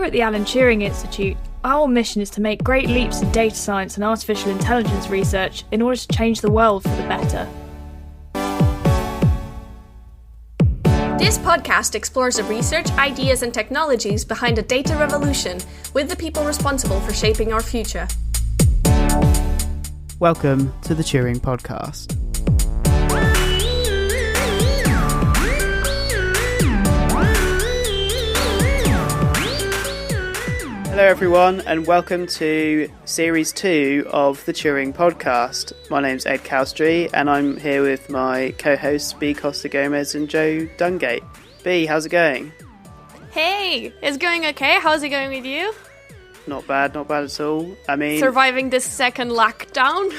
Here at the Alan Turing Institute, our mission is to make great leaps in data science and artificial intelligence research in order to change the world for the better. This podcast explores the research, ideas and technologies behind the data revolution with the people responsible for shaping our future. Welcome to the Turing Podcast. Hello everyone and welcome to Series 2 of the Turing Podcast. My name's Ed Cowstry and I'm here with my co-hosts B. Costa Gomez and Joe Dungate. B, how's it going? Hey, it's going okay. How's it going with you? Not bad at all. I mean, surviving this second lockdown.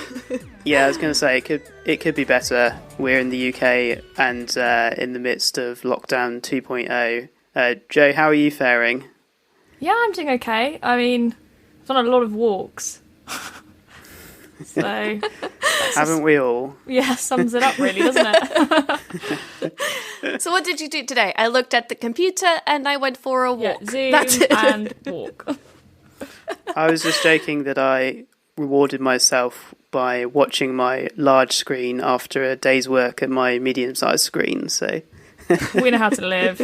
Yeah, I was going to say it could be better. We're in the UK and in the midst of lockdown 2.0. Joe, how are you faring? Yeah, I'm doing okay. I mean, I've done a lot of walks. So haven't we all? Yeah, sums it up really, doesn't it? So what did you do today? I looked at the computer and I went for a walk. Yeah, Zoom That's it. and walk. I was just joking that I rewarded myself by watching my large screen after a day's work at my medium-sized screen, so... We know how to live.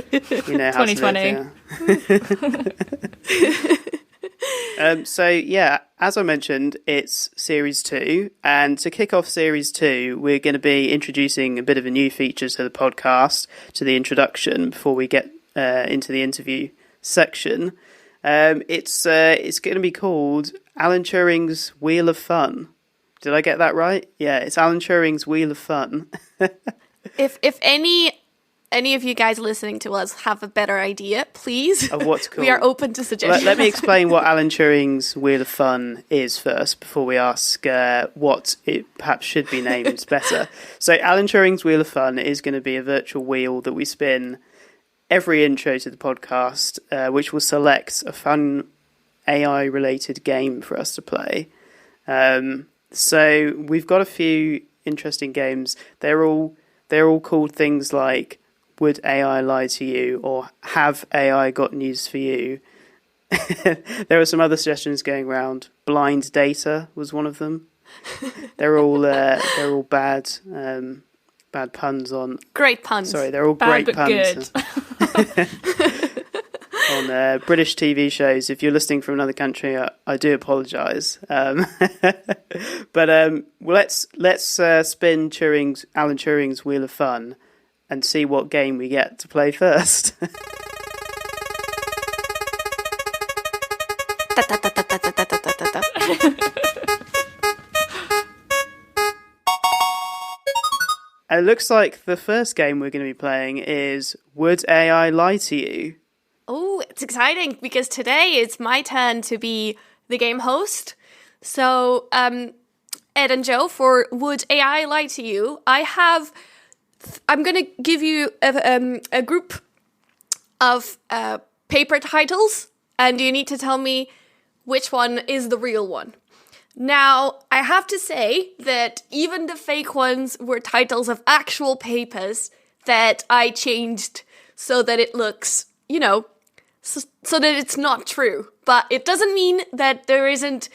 We know how 2020. to live, yeah. So, yeah, as I mentioned, it's Series 2, and to kick off Series 2, we're going to be introducing a bit of a new feature to the podcast, to the introduction, before we get into the interview section. It's going to be called Alan Turing's Wheel of Fun. Did I get that right? Yeah, it's Alan Turing's Wheel of Fun. If any of you guys listening to us have a better idea, please. Of what's cool. We are open to suggestions. Let me explain what Alan Turing's Wheel of Fun is first, before we ask what it perhaps should be named better. So Alan Turing's Wheel of Fun is going to be a virtual wheel that we spin every intro to the podcast, which will select a fun AI-related game for us to play. So we've got a few interesting games. They're all called things like Would AI Lie to You? Or Have AI Got News for You? There are some other suggestions going around. Blind Data was one of them. They're all bad puns on. Great puns. Sorry, they're all bad, great puns. Good. On British TV shows. If you're listening from another country, I do apologise. But let's spin Alan Turing's Wheel of Fun and see what game we get to play first. It looks like the first game we're going to be playing is Would AI Lie to You? Oh, it's exciting because today it's my turn to be the game host. So, Ed and Joe, for Would AI Lie to You? I'm going to give you a group of paper titles, and you need to tell me which one is the real one. Now, I have to say that even the fake ones were titles of actual papers that I changed so that it looks, so that it's not true. But it doesn't mean that there isn't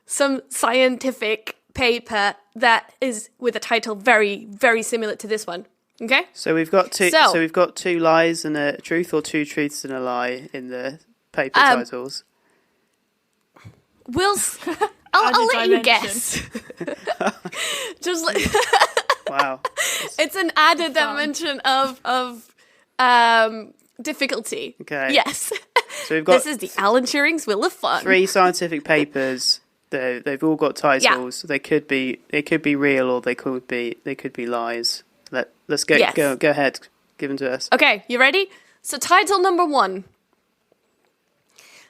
some scientific paper that is with a title very, very similar to this one. Okay? So we've got two lies and a truth, or two truths and a lie in the paper titles. I'll let you guess. Just Wow. It's an added dimension of difficulty. Okay. Yes. So we've got this is the Alan Turing's Wheel of Fun. 3 scientific papers. They've all got titles. Yeah. They could be real, or they could be lies. Let's go. Yes. Go ahead. Give them to us. Okay, you ready? So title number 1.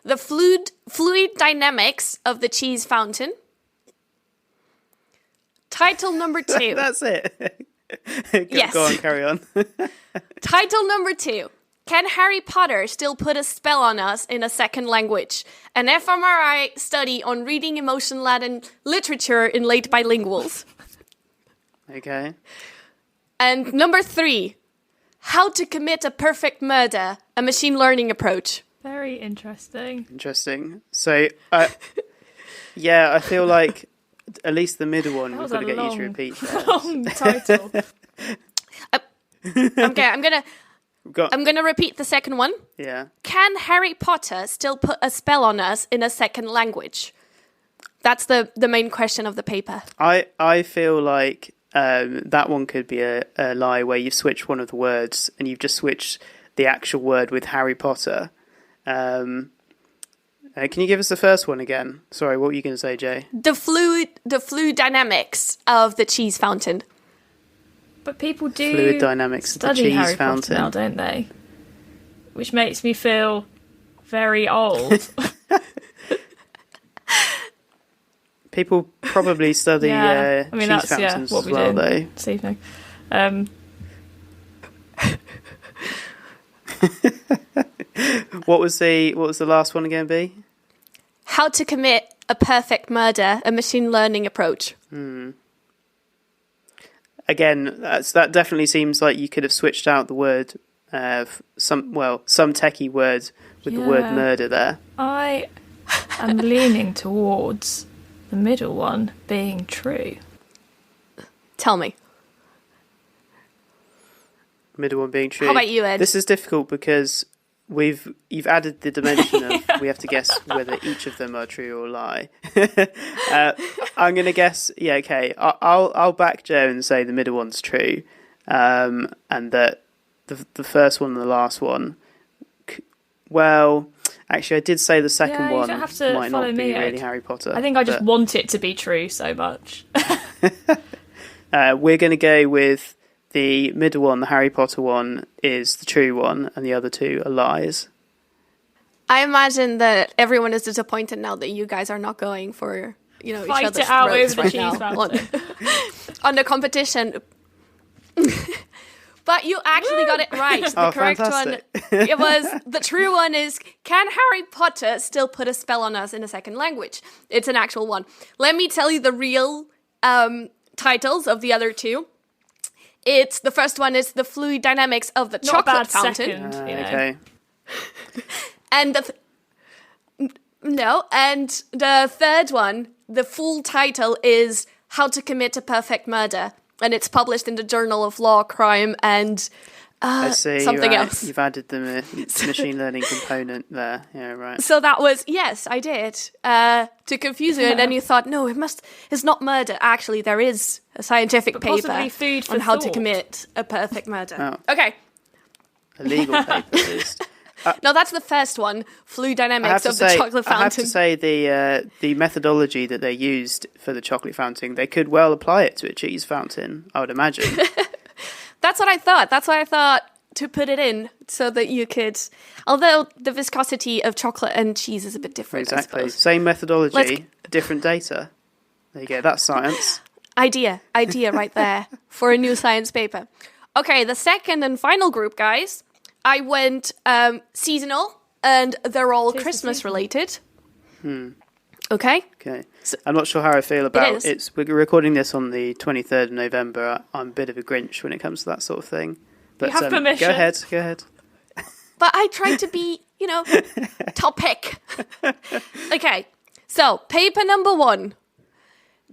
The fluid dynamics of the cheese fountain. Title number 2. That's it. Yes. Go on, carry on. Title number 2. Can Harry Potter still put a spell on us in a second language? An fMRI study on reading emotion Latin literature in late bilinguals. Okay. And number 3. How to commit a perfect murder, a machine learning approach. Very interesting. Interesting. So, yeah, I feel like at least the middle one we've got to get you to repeat. Long title. Okay, I'm gonna repeat the second one. Yeah. Can Harry Potter still put a spell on us in a second language? That's the main question of the paper. I feel like that one could be a lie where you've switched one of the words and you've just switched the actual word with Harry Potter. Can you give us the first one again? Sorry, what were you going to say, Jay? The fluid dynamics of the cheese fountain. But people do fluid dynamics of the study cheese Harry fountain Potter now, don't they? Which makes me feel very old. People probably study I mean, cheese fountains what as we well, do though. this evening. What was the last one again, B? How to commit a perfect murder, a machine learning approach. Again, that definitely seems like you could have switched out the word, some techie word with the word murder there. I am leaning towards the middle one being true. Tell me. Middle one being true. How about you, Ed? This is difficult because you've added the dimension of we have to guess whether each of them are true or lie. I'm going to guess. Yeah, okay. I'll back Joe and say the middle one's true, and that the first one and the last one. Well, actually, I did say the second one don't have to might follow not me, be Ed. really Harry Potter. I think I just want it to be true so much. We're going to go with the middle one. The Harry Potter one is the true one, and the other two are lies. I imagine that everyone is disappointed now that you guys are not going for each Fight other's it out throats over the right cheese now fountain. on the competition. But you actually got it right. The correct fantastic. one, the true one is, can Harry Potter still put a spell on us in a second language? It's an actual one. Let me tell you the real titles of the other two. The first one is the fluid dynamics of the chocolate fountain. Second, Okay. And the third one, the full title is How to Commit a Perfect Murder. And it's published in the Journal of Law, Crime, and I see, something else. You've added the machine learning component there. Yeah, right. So that was, yes, I did, to confuse you. And then you thought, no, it's not murder. Actually, there is a scientific paper possibly food for on how to thought. commit a perfect murder. Oh. Okay. A legal paper, at least. No, that's the first one, fluid dynamics of the chocolate fountain. I have to say the methodology that they used for the chocolate fountain, they could well apply it to a cheese fountain, I would imagine. That's what I thought. That's why I thought to put it in so that you could, although the viscosity of chocolate and cheese is a bit different. Exactly. Same methodology, different data. There you go. That's science. Idea right there for a new science paper. Okay, the second and final group, guys. I went seasonal, and they're all Christmas related. Okay. So, I'm not sure how I feel about it. We're recording this on the 23rd of November. I'm a bit of a Grinch when it comes to that sort of thing. But you have permission. Go ahead. But I tried to be, topic. Okay, so paper number 1.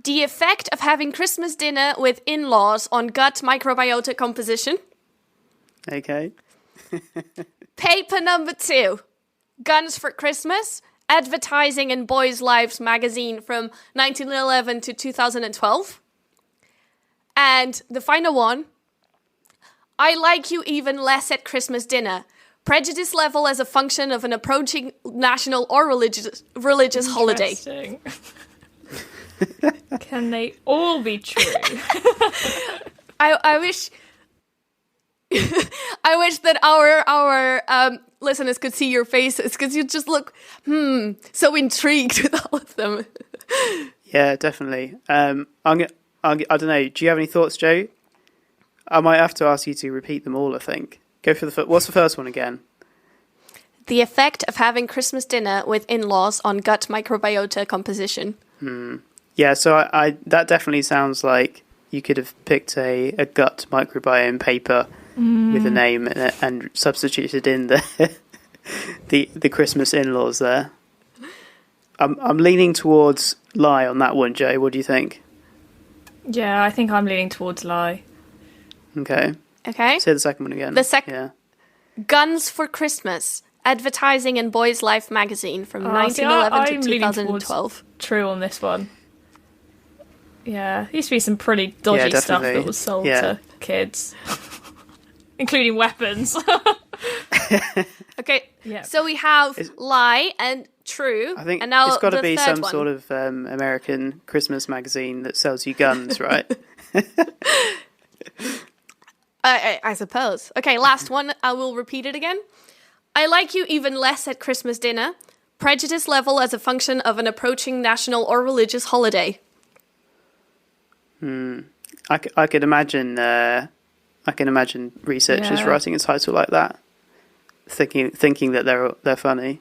The effect of having Christmas dinner with in-laws on gut microbiota composition. Okay. Paper number 2. Guns for Christmas. Advertising in Boys' Lives magazine from 1911 to 2012. And the final one. I like you even less at Christmas dinner. Prejudice level as a function of an approaching national or religious holiday. Can they all be true? I wish I wish that our listeners could see your faces, because you just look so intrigued with all of them. Yeah, definitely. I don't know. Do you have any thoughts, Joe? I might have to ask you to repeat them all, I think. Go for what's the first one again? The effect of having Christmas dinner with in-laws on gut microbiota composition. Yeah, so I that definitely sounds like you could have picked a gut microbiome paper with a name and substituted in the the Christmas in-laws there. I'm leaning towards lie on that one, Joe. What do you think? Yeah, I think I'm leaning towards lie. Okay. Okay. Say the second one again. Yeah. Guns for Christmas. Advertising in Boys Life magazine from 1911 to 2012. True on this one. Yeah, there used to be some pretty dodgy stuff that was sold to kids, including weapons. Okay, so we have lie and true. I think and now it's got to be some one. sort of American Christmas magazine that sells you guns, right? I suppose. Okay, last one. I will repeat it again. I like you even less at Christmas dinner. Prejudice level as a function of an approaching national or religious holiday. I can imagine researchers writing a title like that, thinking that they're funny.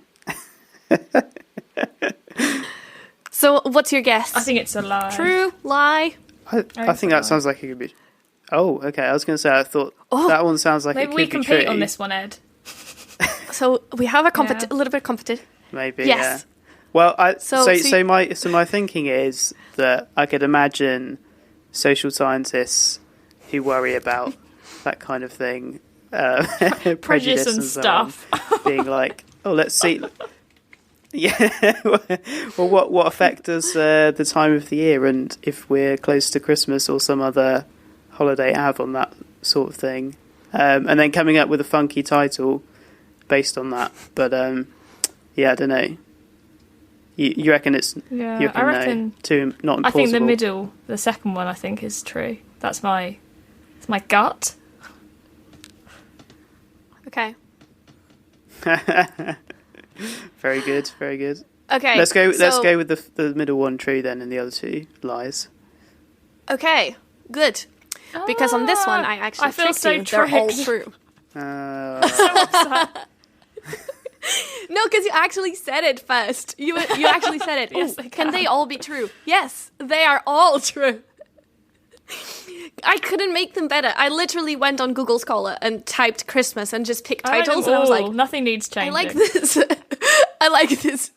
So, what's your guess? I think it's a lie. True, lie. I think that sounds like it could be. Oh, okay. I was going to say I thought that one sounds like it could be true. Maybe we compete on this one, Ed. So we have a little bit competitive. Maybe. Yes. Yeah. Well, so my thinking is that I could imagine social scientists who worry about that kind of thing, prejudice and stuff, so on, being like, "Oh, let's see." Yeah. Well, what effect does the time of the year and if we're close to Christmas or some other holiday have on that sort of thing? And then coming up with a funky title based on that. But yeah, I don't know. You reckon it's? Yeah, I reckon too not implausible. I think the middle, the second one, I think is true. It's my gut. Okay. Very good, very good. Okay, let's go with the middle one true then, and the other two lies. Okay, good. Because on this one, I actually tricked you. They're all true. No, because you actually said it first. You actually said it. Yes, can they all be true? Yes, they are all true. I couldn't make them better. I literally went on Google Scholar and typed Christmas and just picked titles, and I was like, nothing needs changing. I like this. I like this.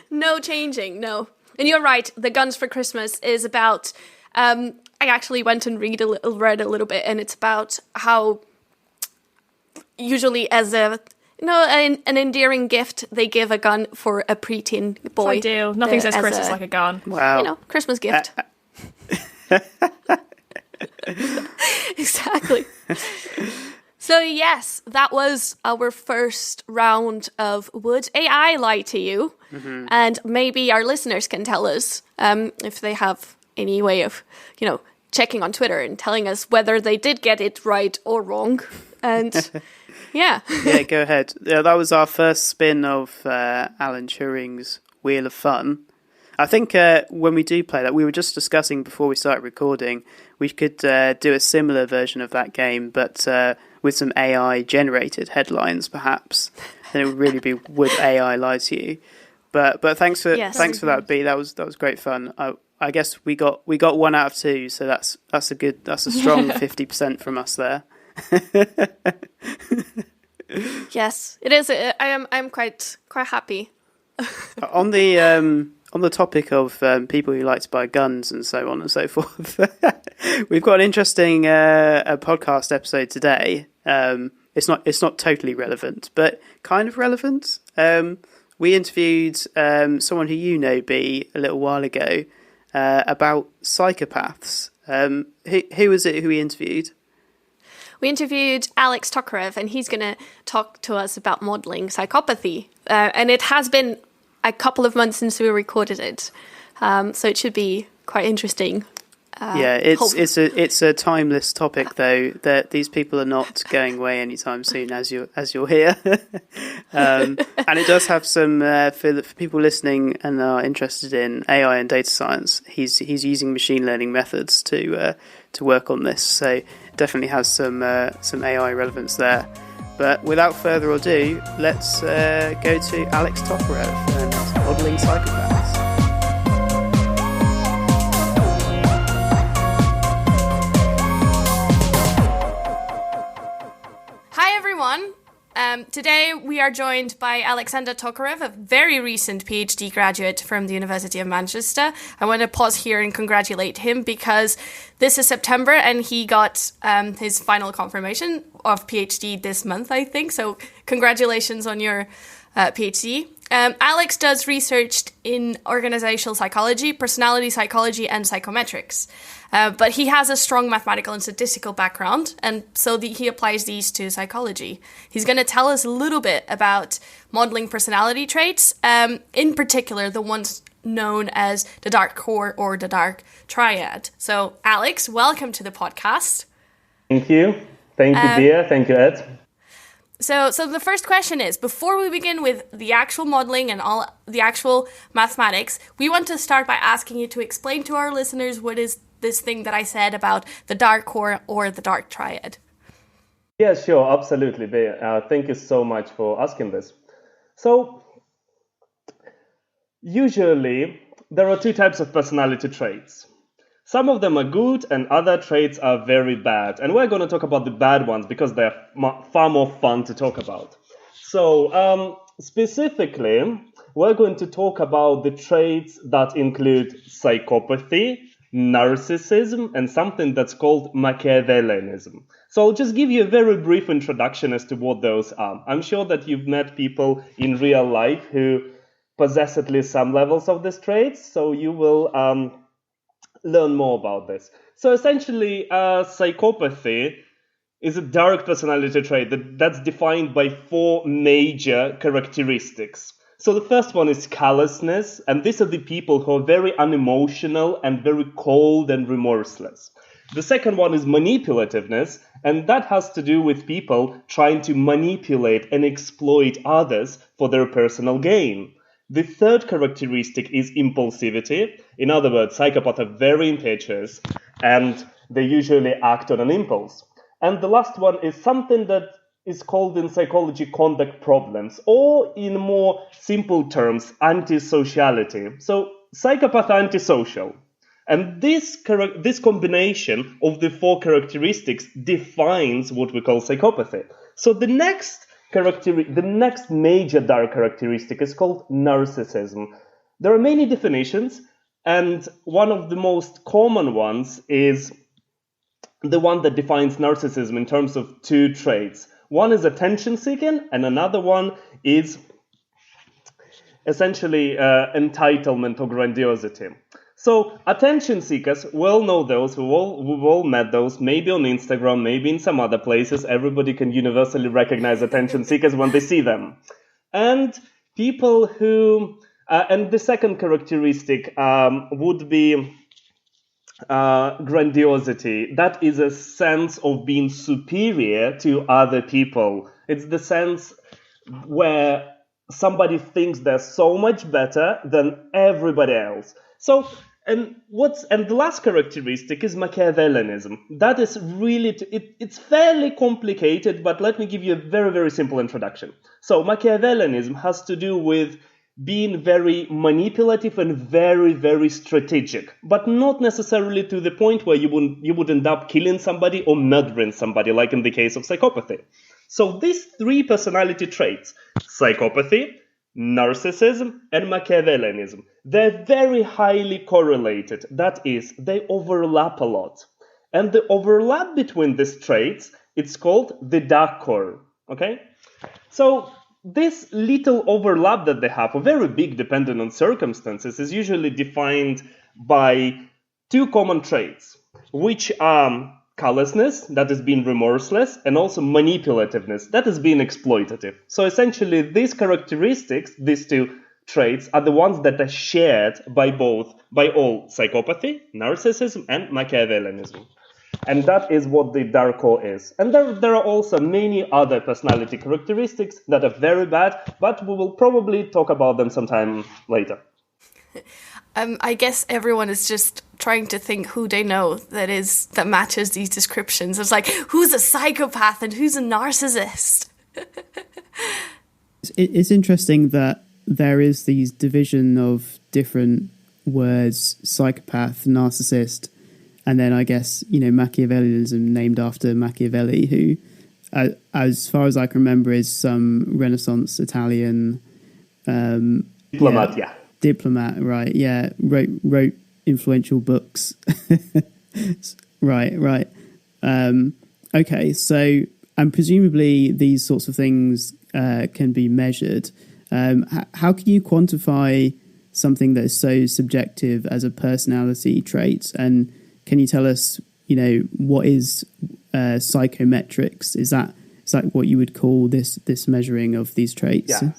No changing, no. And you're right. The Guns for Christmas is about. I actually went and read a little bit, and it's about how usually as an endearing gift they give a gun for a preteen boy. It's ideal. Nothing says Christmas like a gun. Wow. Christmas gift. Exactly. So yes, that was our first round of Would AI Lie to You? Mm-hmm. And maybe our listeners can tell us if they have any way of, checking on Twitter and telling us whether they did get it right or wrong. And yeah. Yeah, go ahead. Yeah, that was our first spin of Alan Turing's Wheel of Fun. I think when we do play that, we were just discussing before we started recording, we could do a similar version of that game, but with some AI-generated headlines, perhaps. And it would really be Would AI Lie to You? But thanks for that, B. That was great fun. I guess we got 1 out of 2, so that's a strong 50% from us there. Yes, it is. I'm quite happy. On the topic of people who like to buy guns and so on and so forth, we've got an interesting a podcast episode today. It's not totally relevant, but kind of relevant. We interviewed someone who B, a little while ago about psychopaths. Who was it who we interviewed? We interviewed Alex Tokarev, and he's going to talk to us about modelling psychopathy. And it has been a couple of months since we recorded it, so it should be quite interesting. It's a timeless topic though. That these people are not going away anytime soon, as you're here, and it does have some for people listening and are interested in AI and data science. He's using machine learning methods to work on this, so definitely has some AI relevance there. But without further ado, let's go to Alex Tokarev and modelling psychopaths. Hi everyone. Today we are joined by Alexander Tokarev, a very recent PhD graduate from the University of Manchester. I want to pause here and congratulate him because this is September and he got his final confirmation of PhD this month, I think. So congratulations on your PhD. Alex does research in organizational psychology, personality psychology, and psychometrics. But he has a strong mathematical and statistical background, and so he applies these to psychology. He's going to tell us a little bit about modeling personality traits, in particular the ones known as the dark core or the dark triad. So, Alex, welcome to the podcast. Thank you. Thank you, Bea. Thank you, Ed. So the first question is, before we begin with the actual modeling and all the actual mathematics, we want to start by asking you to explain to our listeners what is this thing that I said about the dark core or the dark triad. Yeah, sure, absolutely, Bea. Thank you so much for asking this. So, usually, there are two types of personality traits. Some of them are good and other traits are very bad. And we're going to talk about the bad ones because they're far more fun to talk about. So specifically, we're going to talk about the traits that include psychopathy, narcissism, and something that's called Machiavellianism. So I'll just give you a very brief introduction as to what those are. I'm sure that you've met people in real life who possess at least some levels of these traits. So you will learn more about this. So essentially, psychopathy is a dark personality trait that's defined by four major characteristics. So the first one is callousness, and these are the people who are very unemotional and very cold and remorseless. The second one is manipulativeness, and that has to do with people trying to manipulate and exploit others for their personal gain. The third characteristic is impulsivity. In other words, psychopaths are very impetuous and they usually act on an impulse. And the last one is something that is called in psychology conduct problems, or in more simple terms, antisociality. So psychopaths are antisocial. And this combination of the four characteristics defines what we call psychopathy. So the next major dark characteristic is called narcissism. There are many definitions, and one of the most common ones is the one that defines narcissism in terms of two traits. One is attention-seeking, and another one is essentially entitlement or grandiosity. So attention seekers, we'll know those, we've all met those, maybe on Instagram, maybe in some other places. Everybody can universally recognize attention seekers when they see them. And people who, and the second characteristic would be grandiosity. That is a sense of being superior to other people. It's the sense where somebody thinks they're so much better than everybody else. So, and the last characteristic is Machiavellianism. That is really, it's fairly complicated, but let me give you a very, very simple introduction. So Machiavellianism has to do with being very manipulative and very, very strategic, but not necessarily to the point where you would end up killing somebody or murdering somebody, like in the case of psychopathy. So these three personality traits, psychopathy, narcissism, and Machiavellianism, they're very highly correlated. That is, they overlap a lot. And the overlap between these traits, it's called the dark core. Okay? So this little overlap that they have, a very big dependent on circumstances, is usually defined by two common traits, which are callousness, that is being remorseless, and also manipulativeness, that is being exploitative. So essentially, these characteristics, these two traits, are the ones that are shared by all psychopathy, narcissism, and Machiavellianism. And that is what the dark core is. And there are also many other personality characteristics that are very bad, but we will probably talk about them sometime later. I guess everyone is just trying to think who they know that matches these descriptions. It's like, who's a psychopath and who's a narcissist? It's interesting that there is these division of different words, psychopath, narcissist, and then I guess, Machiavellianism named after Machiavelli, who as far as I can remember, is some Renaissance Italian diplomat. Yeah, diplomat. Right. Yeah, wrote influential books. Right. Okay, so and presumably these sorts of things can be measured. How can you quantify something that is so subjective as a personality trait? And can you tell us, what is psychometrics? Is that what you would call this measuring of these traits? Yeah.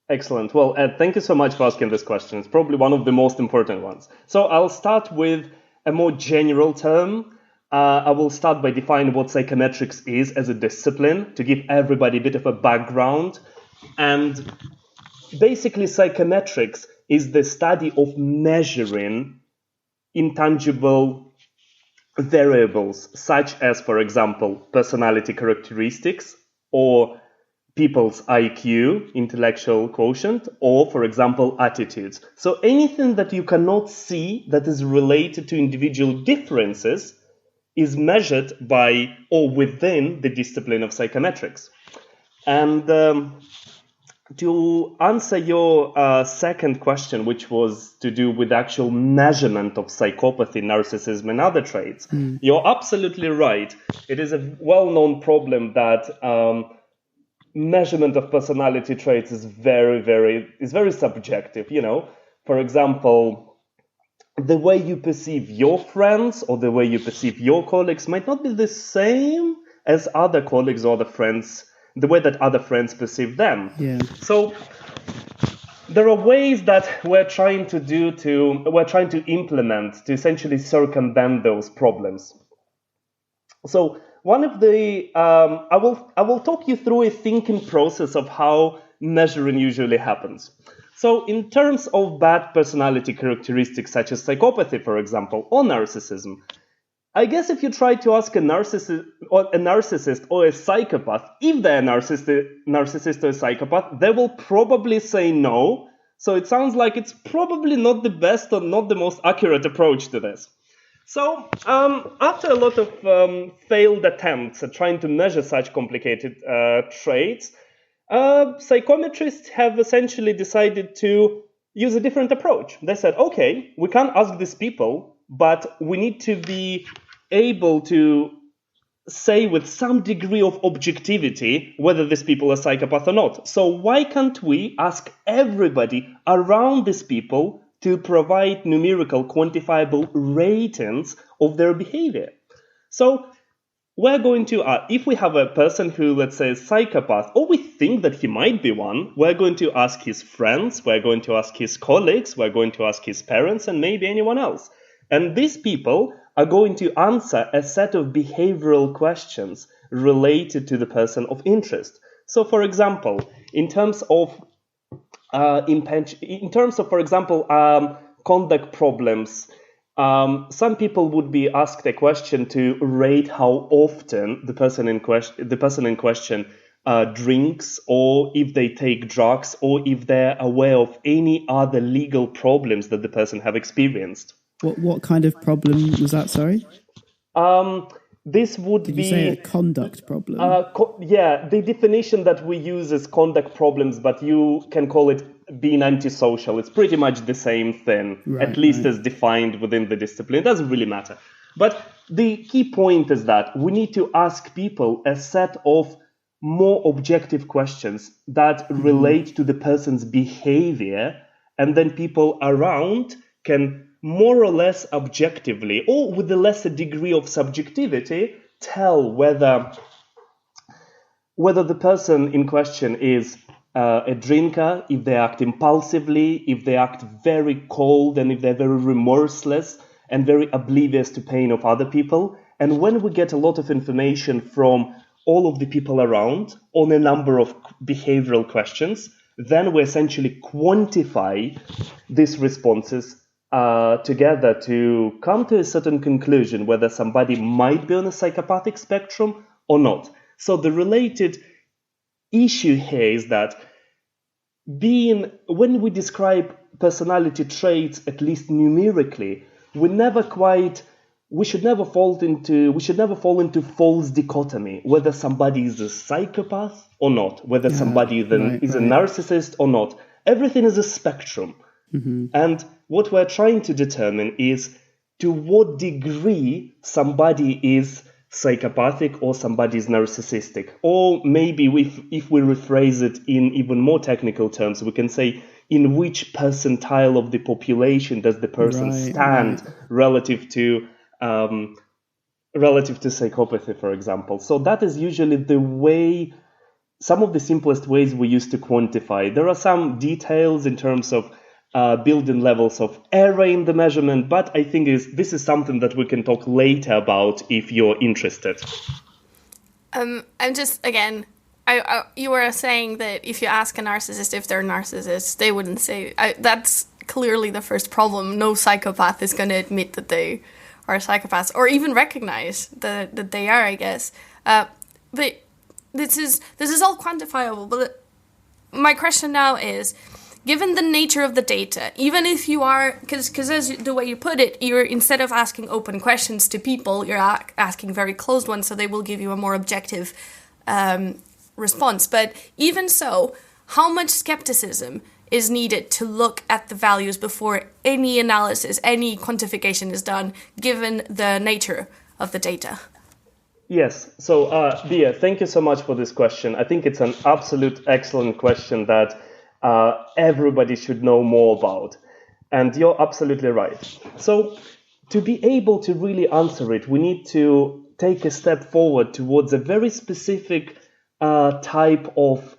Excellent. Well, Ed, thank you so much for asking this question. It's probably one of the most important ones. So I'll start with a more general term. I will start by defining what psychometrics is as a discipline to give everybody a bit of a background. And basically, psychometrics is the study of measuring intangible variables, such as, for example, personality characteristics or people's IQ, intellectual quotient, or, for example, attitudes. So anything that you cannot see that is related to individual differences is measured by or within the discipline of psychometrics. And to answer your second question, which was to do with actual measurement of psychopathy, narcissism, and other traits, you're absolutely right. It is a well-known problem that measurement of personality traits is very subjective. For example, the way you perceive your friends or the way you perceive your colleagues might not be the same as other colleagues or other friends, the way that other friends perceive them. Yeah. So there are ways that we're trying to implement to essentially circumvent those problems. So one of the I will talk you through a thinking process of how measuring usually happens. So in terms of bad personality characteristics such as psychopathy, for example, or narcissism, I guess if you try to ask a narcissist or a psychopath if they're a narcissist or a psychopath, they will probably say no. So it sounds like it's probably not the best or not the most accurate approach to this. So after a lot of failed attempts at trying to measure such complicated traits, psychometrists have essentially decided to use a different approach. They said, okay, we can't ask these people, but we need to be able to say with some degree of objectivity whether these people are psychopaths or not. So why can't we ask everybody around these people to provide numerical, quantifiable ratings of their behavior? So we're going to, if we have a person who, let's say, is psychopath, or we think that he might be one, we're going to ask his friends, we're going to ask his colleagues, we're going to ask his parents, and maybe anyone else. And these people are going to answer a set of behavioral questions related to the person of interest. So, for example, in terms of, for example, conduct problems, some people would be asked a question to rate how often the person in question drinks, or if they take drugs, or if they're aware of any other legal problems that the person have experienced. What kind of problem was that? Sorry. This would Did be you say a conduct problem? The definition that we use is conduct problems, but you can call it being antisocial. It's pretty much the same thing, at least as defined within the discipline. It doesn't really matter. But the key point is that we need to ask people a set of more objective questions that relate to the person's behavior, and then people around can more or less objectively, or with a lesser degree of subjectivity, tell whether the person in question is a drinker, if they act impulsively, if they act very cold, and if they're very remorseless and very oblivious to pain of other people. And when we get a lot of information from all of the people around on a number of behavioral questions, then we essentially quantify these responses together to come to a certain conclusion whether somebody might be on a psychopathic spectrum or not. So the related issue here is that when we describe personality traits, at least numerically, we never quite we should never fall into false dichotomy, whether somebody is a psychopath or not, whether somebody is a narcissist or not. Everything is a spectrum. Mm-hmm. And what we're trying to determine is to what degree somebody is psychopathic or somebody is narcissistic. Or maybe if we rephrase it in even more technical terms, we can say in which percentile of the population does the person stand relative to psychopathy, for example. So that is usually some of the simplest ways we use to quantify. There are some details in terms of building levels of error in the measurement, but I think this is something that we can talk later about if you're interested. I'm just, again, you were saying that if you ask a narcissist if they're narcissists, they wouldn't say, that's clearly the first problem. No psychopath is going to admit that they are psychopaths or even recognize that they are, I guess. But this is all quantifiable. But my question now is, given the nature of the data, even if you are, because as the way you put it, you're, instead of asking open questions to people, you're asking very closed ones, so they will give you a more objective response. But even so, how much skepticism is needed to look at the values before any analysis, any quantification is done, given the nature of the data? Yes. So, Dia, thank you so much for this question. I think it's an absolute excellent question that everybody should know more about. And you're absolutely right. So to be able to really answer it, we need to take a step forward towards a very specific type of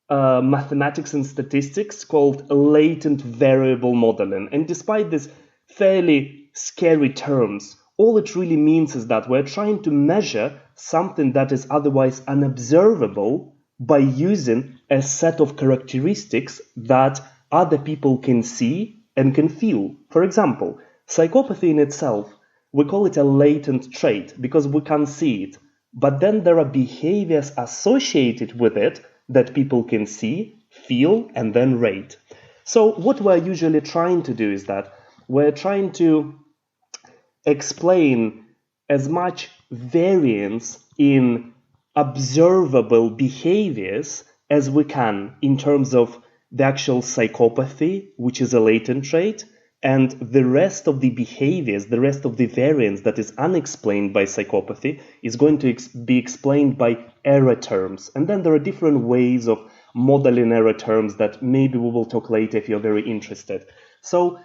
mathematics and statistics called latent variable modeling. And despite these fairly scary terms, all it really means is that we're trying to measure something that is otherwise unobservable by using a set of characteristics that other people can see and can feel. For example, psychopathy in itself, we call it a latent trait because we can't see it. But then there are behaviors associated with it that people can see, feel, and then rate. So what we're usually trying to do is that we're trying to explain as much variance in observable behaviors as we can in terms of the actual psychopathy, which is a latent trait, and the rest of the behaviors, the rest of the variance that is unexplained by psychopathy is going to be explained by error terms. And then there are different ways of modeling error terms that maybe we will talk later if you're very interested. So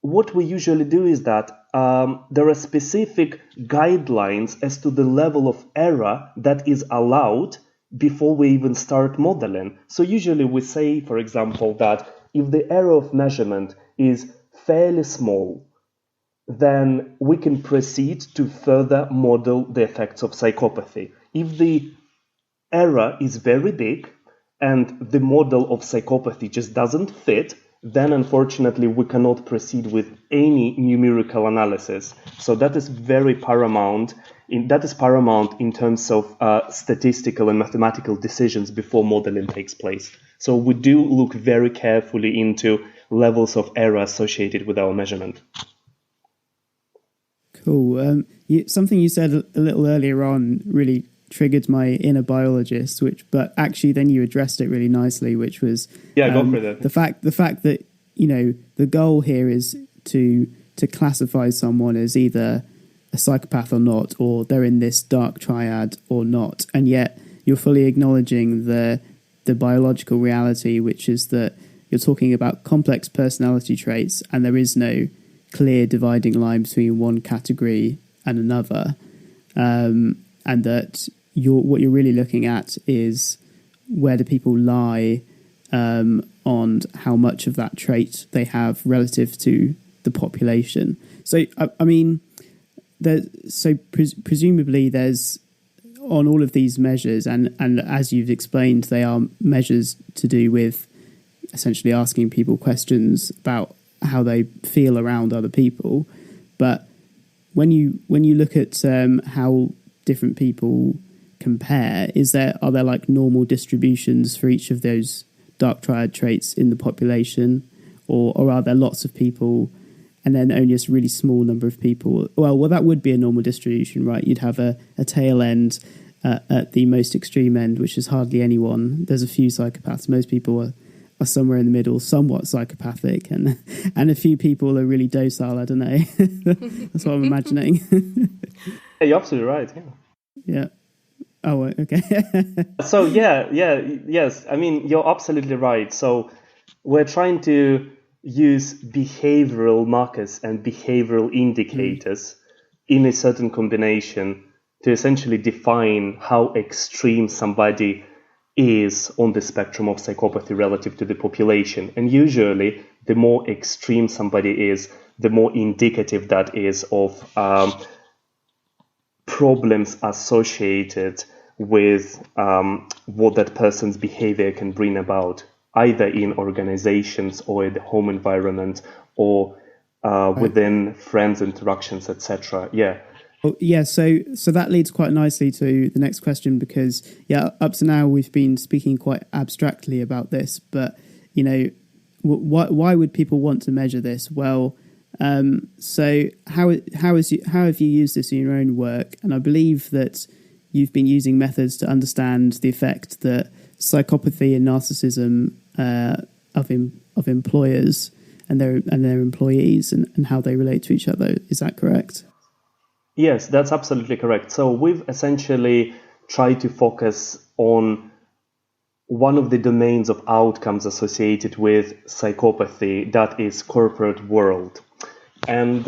what we usually do is that there are specific guidelines as to the level of error that is allowed before we even start modeling. So usually we say, for example, that if the error of measurement is fairly small, then we can proceed to further model the effects of psychopathy. If the error is very big and the model of psychopathy just doesn't fit, then unfortunately we cannot proceed with any numerical analysis. So that is very paramount. That is paramount in terms of statistical and mathematical decisions before modeling takes place. So we do look very carefully into levels of error associated with our measurement. Cool. Something you said a little earlier on really triggered my inner biologist, but actually then you addressed it really nicely, which was go for that. The fact that, you know, the goal here is to classify someone as either a psychopath or not, or they're in this dark triad or not, and yet you're fully acknowledging the biological reality, which is that you're talking about complex personality traits and there is no clear dividing line between one category and another, and that what you're really looking at is where do people lie on how much of that trait they have relative to the population. So, I mean, presumably there's, on all of these measures, and as you've explained, they are measures to do with essentially asking people questions about how they feel around other people. But when you look at how different people compare, are there like normal distributions for each of those dark triad traits in the population, or are there lots of people and then only a really small number of people. Well, that would be a normal distribution, right? You'd have a tail end at the most extreme end, which is hardly anyone. There's a few psychopaths. Most people are somewhere in the middle, somewhat psychopathic, and a few people are really docile. I don't know. That's what I'm imagining. Yeah, you're absolutely right. Yeah. Oh, okay. So yes. I mean, you're absolutely right. So we're trying to use behavioral markers and behavioral indicators in a certain combination to essentially define how extreme somebody is on the spectrum of psychopathy relative to the population. And usually, the more extreme somebody is, the more indicative that is of problems associated with what that person's behavior can bring about, either in organizations or in the home environment or within friends' interactions, etc. Yeah. Well, yeah, so that leads quite nicely to the next question, because up to now we've been speaking quite abstractly about this, but why would people want to measure this? Well, so how have you used this in your own work? And I believe that you've been using methods to understand the effect that psychopathy and narcissism of employers and their employees and how they relate to each other. Is that correct? Yes, that's absolutely correct. So we've essentially tried to focus on one of the domains of outcomes associated with psychopathy, that is corporate world. And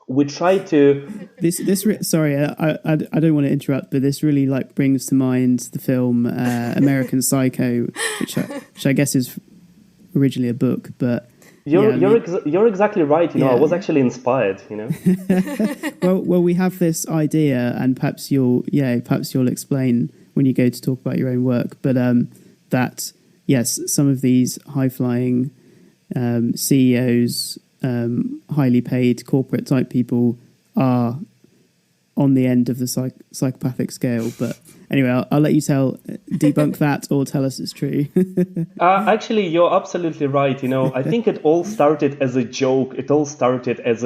we try to... Sorry, I don't want to interrupt, but this really brings to mind the film American Psycho, which I guess is originally a book, but... You're exactly right. I was actually inspired. Well, we have this idea, and perhaps you'll explain when you go to talk about your own work. But that yes, some of these high flying CEOs, highly paid corporate type people are on the end of the psychopathic scale. But anyway, I'll let you debunk that or tell us it's true. Actually, you're absolutely right. I think it all started as a joke. It all started as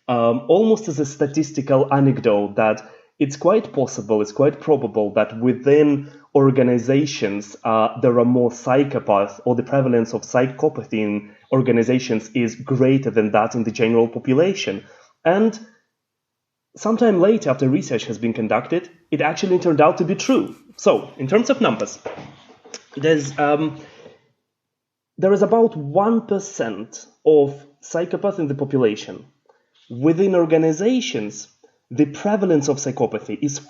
almost as a statistical anecdote that it's quite possible, it's quite probable that within organizations there are more psychopaths, or the prevalence of psychopathy in organizations is greater than that in the general population. And sometime later, after research has been conducted, it actually turned out to be true. So, in terms of numbers, there is about 1% of psychopaths in the population. Within organizations, the prevalence of psychopathy is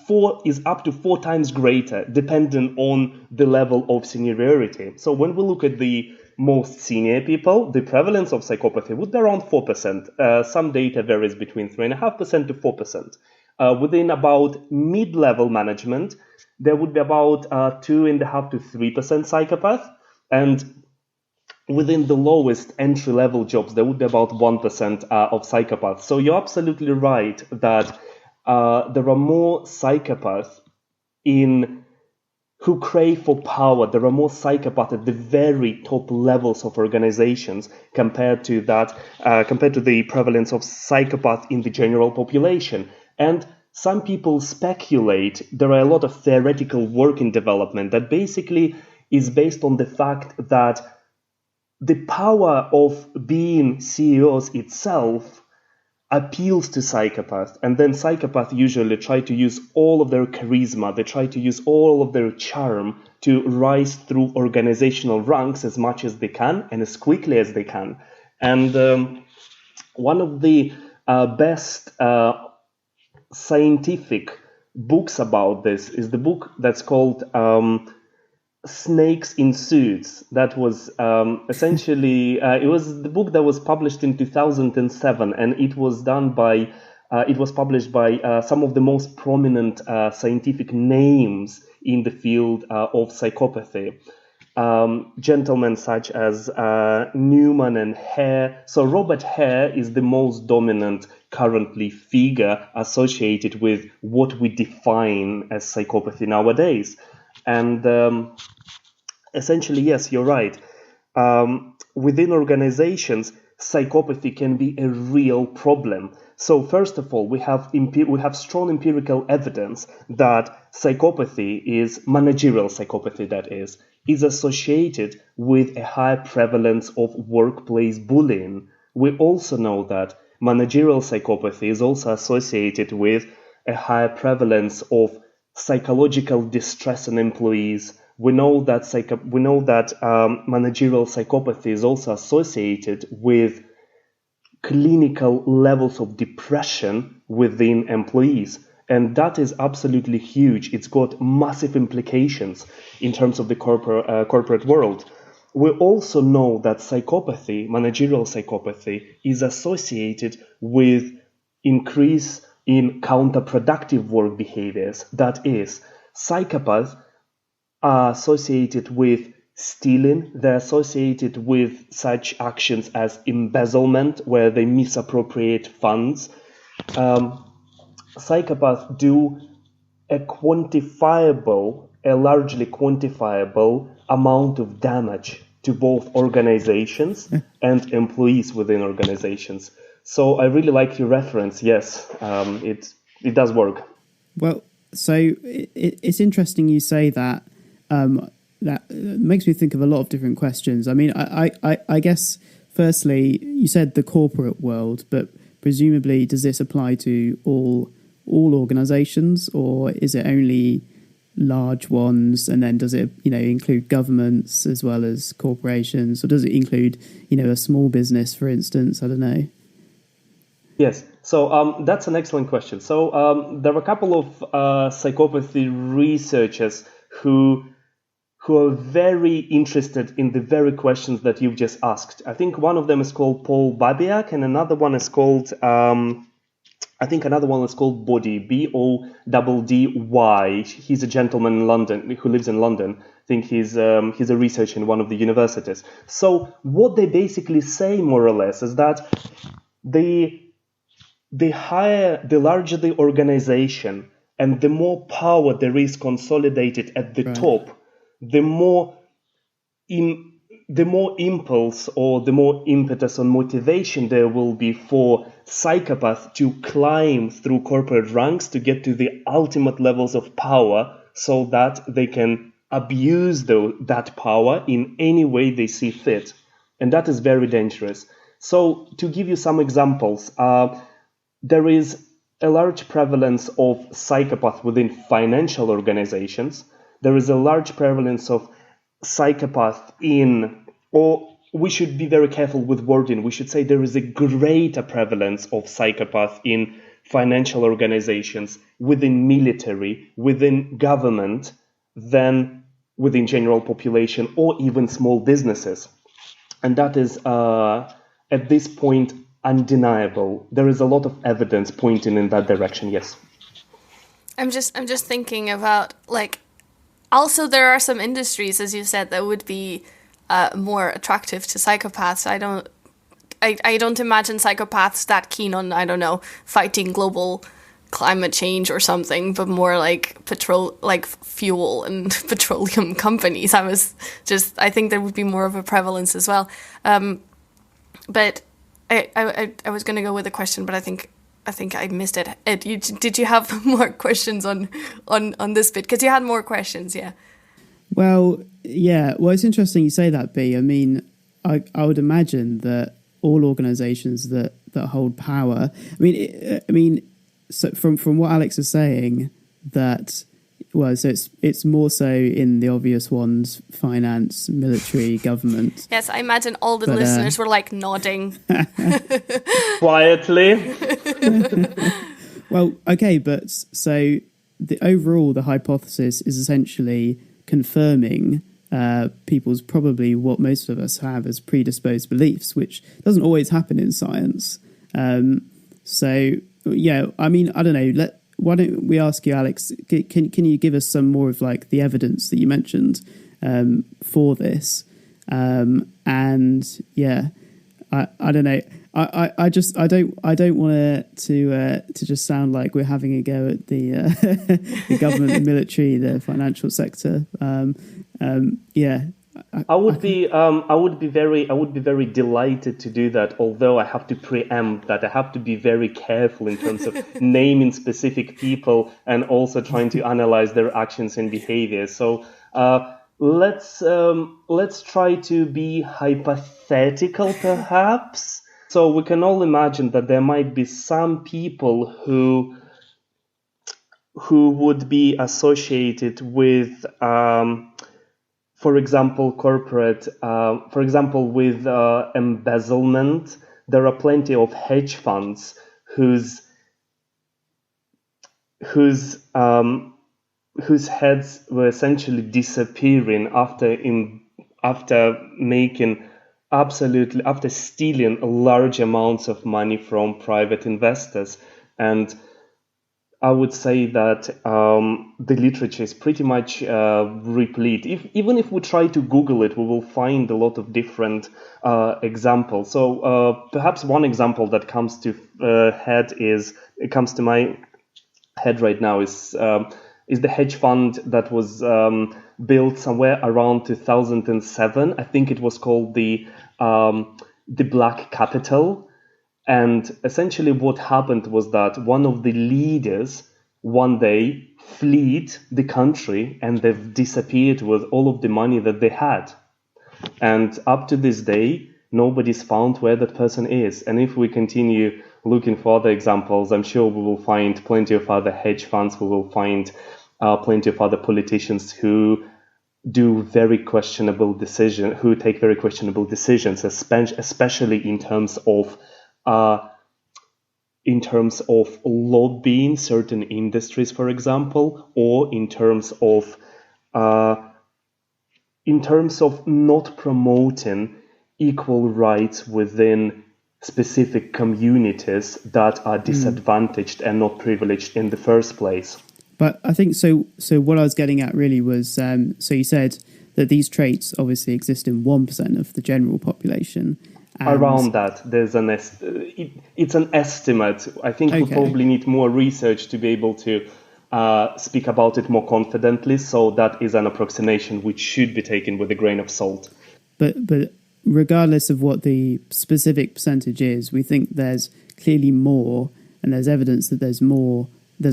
up to 4 times greater, depending on the level of seniority. So, when we look at the most senior people, the prevalence of psychopathy would be around 4%. Some data varies between 3.5% to 4%. Within about mid-level management, there would be about 2.5% to 3% psychopath. And within the lowest entry-level jobs, there would be about 1% of psychopaths. So you're absolutely right that there are more psychopaths who crave for power. There are more psychopaths at the very top levels of organizations compared to the prevalence of psychopaths in the general population. And some people speculate, there are a lot of theoretical work in development that basically is based on the fact that the power of being CEOs itself appeals to psychopaths, and then psychopaths usually try to use all of their charisma, they try to use all of their charm to rise through organizational ranks as much as they can and as quickly as they can. And one of the best scientific books about this is the book that's called Snakes in Suits. That was essentially it was the book that was published in 2007, and it was published by some of the most prominent scientific names in the field of psychopathy. Gentlemen such as Newman and Hare. So Robert Hare is the most dominant currently figure associated with what we define as psychopathy nowadays. And essentially, yes, you're right. Within organizations, psychopathy can be a real problem. So first of all, we have strong empirical evidence that psychopathy managerial psychopathy, that is associated with a high prevalence of workplace bullying. We also know that managerial psychopathy is also associated with a higher prevalence of psychological distress in employees. We know that managerial psychopathy is also associated with clinical levels of depression within employees. And that is absolutely huge. It's got massive implications in terms of the corporate world. We also know that managerial psychopathy, is associated with increase in counterproductive work behaviors. That is, psychopaths are associated with stealing. They're associated with such actions as embezzlement, where they misappropriate funds. Psychopaths do a largely quantifiable amount of damage to both organizations and employees within organizations. So I really like your reference. Yes, it does work. Well, so it's interesting you say that. That makes me think of a lot of different questions. I mean, I guess, firstly, you said the corporate world, but presumably does this apply to all organizations, or is it only large ones? And then does it, include governments as well as corporations, or does it include, a small business, for instance? I don't know. Yes, so that's an excellent question. So there are a couple of psychopathy researchers who are very interested in the very questions that you've just asked. I think one of them is called Paul Babiak, and another one is called Boddy, Boddy. He's a gentleman in London who lives in London. I think he's a researcher in one of the universities. So what they basically say, more or less, is that the larger the organization and the more power there is consolidated at the top, the more impulse or the more impetus or motivation there will be for psychopaths to climb through corporate ranks to get to the ultimate levels of power, so that they can abuse that power in any way they see fit. And that is very dangerous. So to give you some examples, there is a large prevalence of psychopaths within financial organizations. There is a large prevalence of psychopaths or we should be very careful with wording. We should say there is a greater prevalence of psychopaths in financial organizations, within military, within government, than within general population or even small businesses. And that is, at this point, undeniable. There is a lot of evidence pointing in that direction, yes. I'm just thinking about, also there are some industries, as you said, that would be more attractive to psychopaths. I don't imagine psychopaths that keen on, fighting global climate change or something, but more like fuel and petroleum companies. I think there would be more of a prevalence as well. But I was going to go with a question, but I think I missed it. Ed, did you have more questions on this bit? Because you had more questions, yeah. Well, yeah. Well, it's interesting you say that, B. I mean, I would imagine that all organisations that hold power. So from what Alex is saying, that. Well, so it's more so in the obvious ones: finance, military, government. Yes, I imagine all the listeners were nodding quietly. Well, okay, but so the hypothesis is essentially confirming people's probably what most of us have as predisposed beliefs, which doesn't always happen in science. So yeah, I mean, I don't know. Why don't we ask you, Alex? Can you give us some more of the evidence that you mentioned for this? And yeah, I don't know. I don't want to just sound like we're having a go at the the government, the military, the financial sector. Yeah, I would be very delighted to do that. Although I have to preempt that I have to be very careful in terms of naming specific people and also trying to analyze their actions and behaviors. So let's try to be hypothetical, perhaps. So we can all imagine that there might be some people who would be associated with, for example, with embezzlement. There are plenty of hedge funds whose heads were essentially disappearing after stealing large amounts of money from private investors. And I would say that the literature is pretty much replete. Even if we try to Google it, we will find a lot of different examples. So perhaps one example that comes to my head right now is the hedge fund that was built somewhere around 2007. I think it was called the Black Capital. And essentially what happened was that one of the leaders one day fled the country and they've disappeared with all of the money that they had. And up to this day, nobody's found where that person is. And if we continue looking for other examples, I'm sure we will find plenty of other hedge funds. We will find plenty of other politicians who take very questionable decisions, especially in terms of lobbying certain industries, for example, or in terms of not promoting equal rights within specific communities that are disadvantaged and not privileged in the first place. But I think so. So what I was getting at really was, so you said that these traits obviously exist in 1% of the general population. Around that, there's it's an estimate. I think we probably need more research to be able to speak about it more confidently. So that is an approximation which should be taken with a grain of salt. But regardless of what the specific percentage is, we think there's clearly more, and there's evidence that there's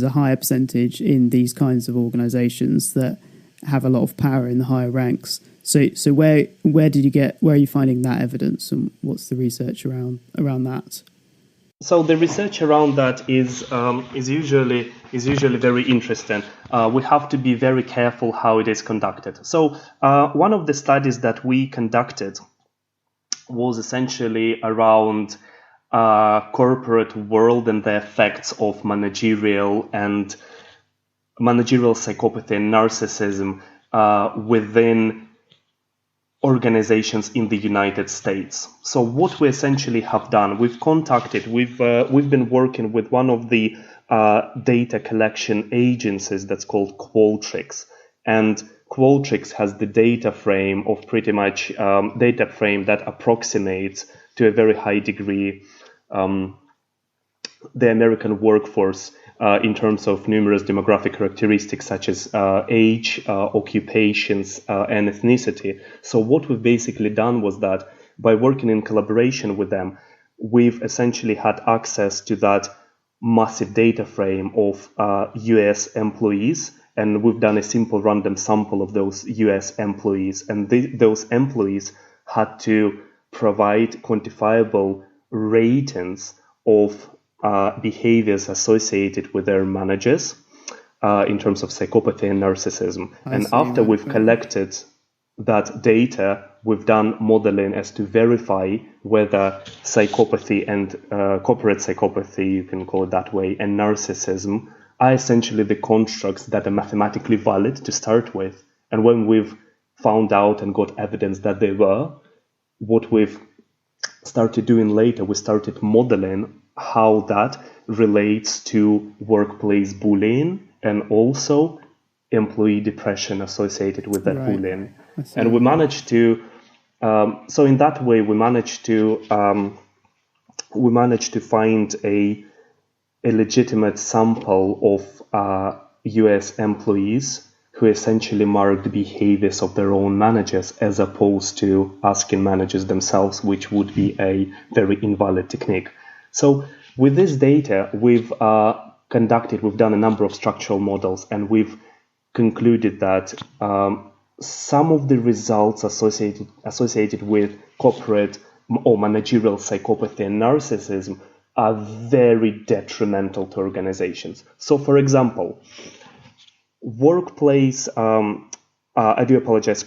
a higher percentage in these kinds of organisations that have a lot of power in the higher ranks. So where are you finding that evidence, and what's the research around that? So the research around that is usually very interesting. We have to be very careful how it is conducted. So one of the studies that we conducted was essentially around corporate world and the effects of managerial psychopathy and narcissism within organizations in the United States. So what we essentially have done, we've been working with one of the data collection agencies that's called Qualtrics, and Qualtrics has the data frame that approximates to a very high degree the American workforce in terms of numerous demographic characteristics such as age, occupations, and ethnicity. So what we've basically done was that by working in collaboration with them, we've essentially had access to that massive data frame of US employees, and we've done a simple random sample of those US employees, and those employees had to provide quantifiable ratings of behaviors associated with their managers in terms of psychopathy and narcissism. After we've collected that data, we've done modeling as to verify whether psychopathy and corporate psychopathy, you can call it that way, and narcissism are essentially the constructs that are mathematically valid to start with. And when we've found out and got evidence that they were, what we've started doing later, we started modeling how that relates to workplace bullying and also employee depression associated with that bullying. And we managed to, so in that way, we managed to find a legitimate sample of US employees who essentially mark the behaviors of their own managers as opposed to asking managers themselves, which would be a very invalid technique. So with this data, we've done a number of structural models, and we've concluded that some of the results associated with corporate or managerial psychopathy and narcissism are very detrimental to organizations. So, for example,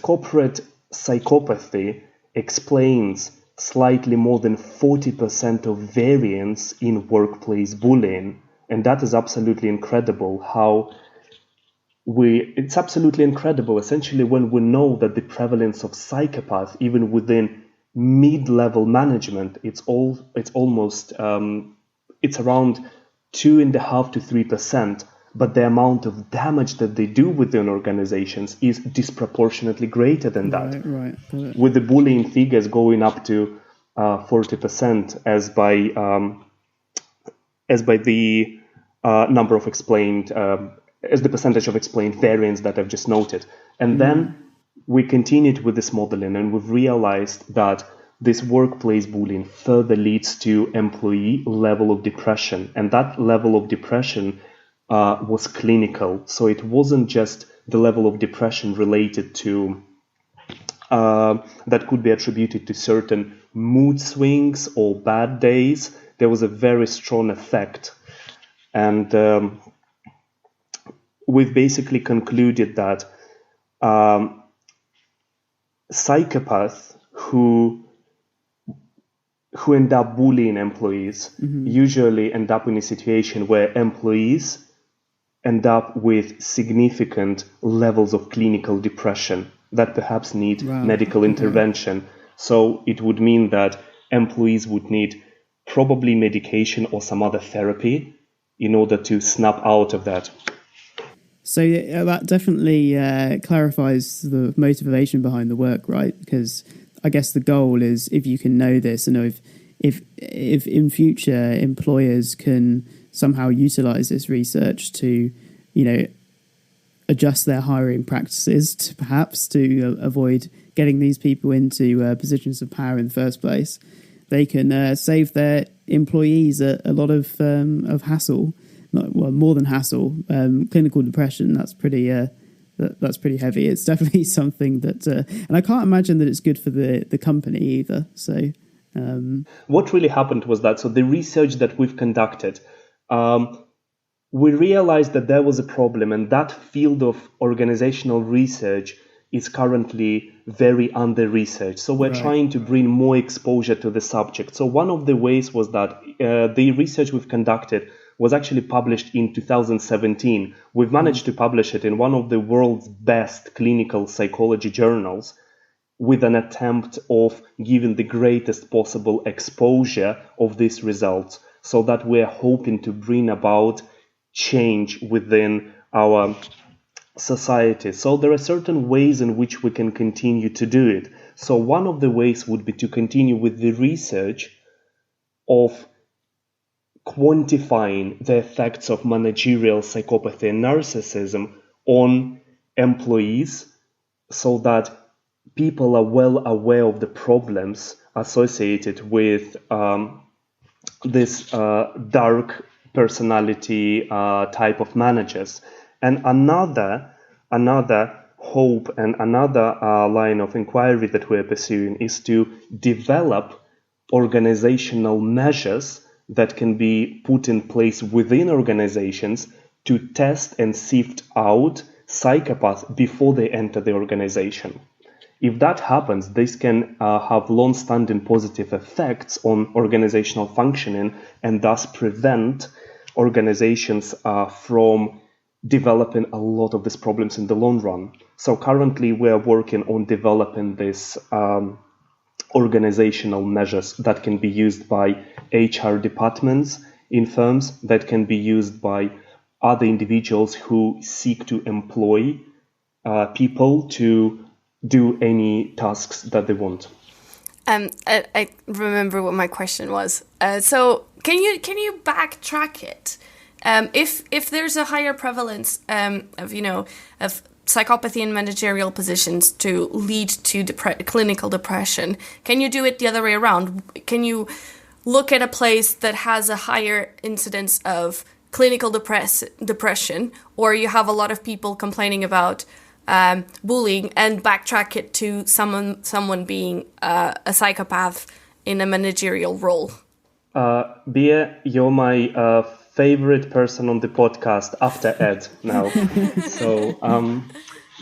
corporate psychopathy explains slightly more than 40% of variance in workplace bullying. And that is absolutely incredible it's absolutely incredible, essentially, when we know that the prevalence of psychopaths, even within mid-level management, it's around 2.5% to 3%, but the amount of damage that they do within organizations is disproportionately greater than that. Right. With the bullying figures going up to 40% as by the number of explained, as the percentage of explained variance that I've just noted. And then we continued with this modeling, and we've realized that this workplace bullying further leads to employee level of depression. And that level of depression was clinical. So it wasn't just the level of depression related to, that could be attributed to certain mood swings or bad days. There was a very strong effect. And we've basically concluded that psychopaths who end up bullying employees usually end up in a situation where employees end up with significant levels of clinical depression that perhaps need medical intervention. So it would mean that employees would need probably medication or some other therapy in order to snap out of that. So that definitely clarifies the motivation behind the work, right? Because I guess the goal is, if you can know this, and if in future employers can somehow utilize this research to, adjust their hiring practices to avoid getting these people into positions of power in the first place, they can save their employees a lot of hassle. More than hassle. Clinical depression, that's pretty heavy. It's definitely something that, and I can't imagine that it's good for the company either. So, what really happened was that, so the research that we've conducted, we realized that there was a problem, and that field of organizational research is currently very under-researched. So we're trying to bring more exposure to the subject. So one of the ways was that the research we've conducted was actually published in 2017. We've managed to publish it in one of the world's best clinical psychology journals, with an attempt of giving the greatest possible exposure of these results, so that we're hoping to bring about change within our society. So there are certain ways in which we can continue to do it. So one of the ways would be to continue with the research of quantifying the effects of managerial psychopathy and narcissism on employees, so that people are well aware of the problems associated with this dark personality type of managers. And another hope and another line of inquiry that we're pursuing is to develop organizational measures that can be put in place within organizations to test and sift out psychopaths before they enter the organization. If that happens, this can have long-standing positive effects on organizational functioning, and thus prevent organizations from developing a lot of these problems in the long run. So currently we are working on developing this organizational measures that can be used by HR departments in firms, that can be used by other individuals who seek to employ people to do any tasks that they want. I remember what my question was. So can you backtrack it? If there's a higher prevalence of psychopathy in managerial positions to lead to clinical depression? Can you do it the other way around? Can you look at a place that has a higher incidence of clinical depression, or you have a lot of people complaining about bullying, and backtrack it to someone being a psychopath in a managerial role? Bia, you're my favorite person on the podcast after Ed now. So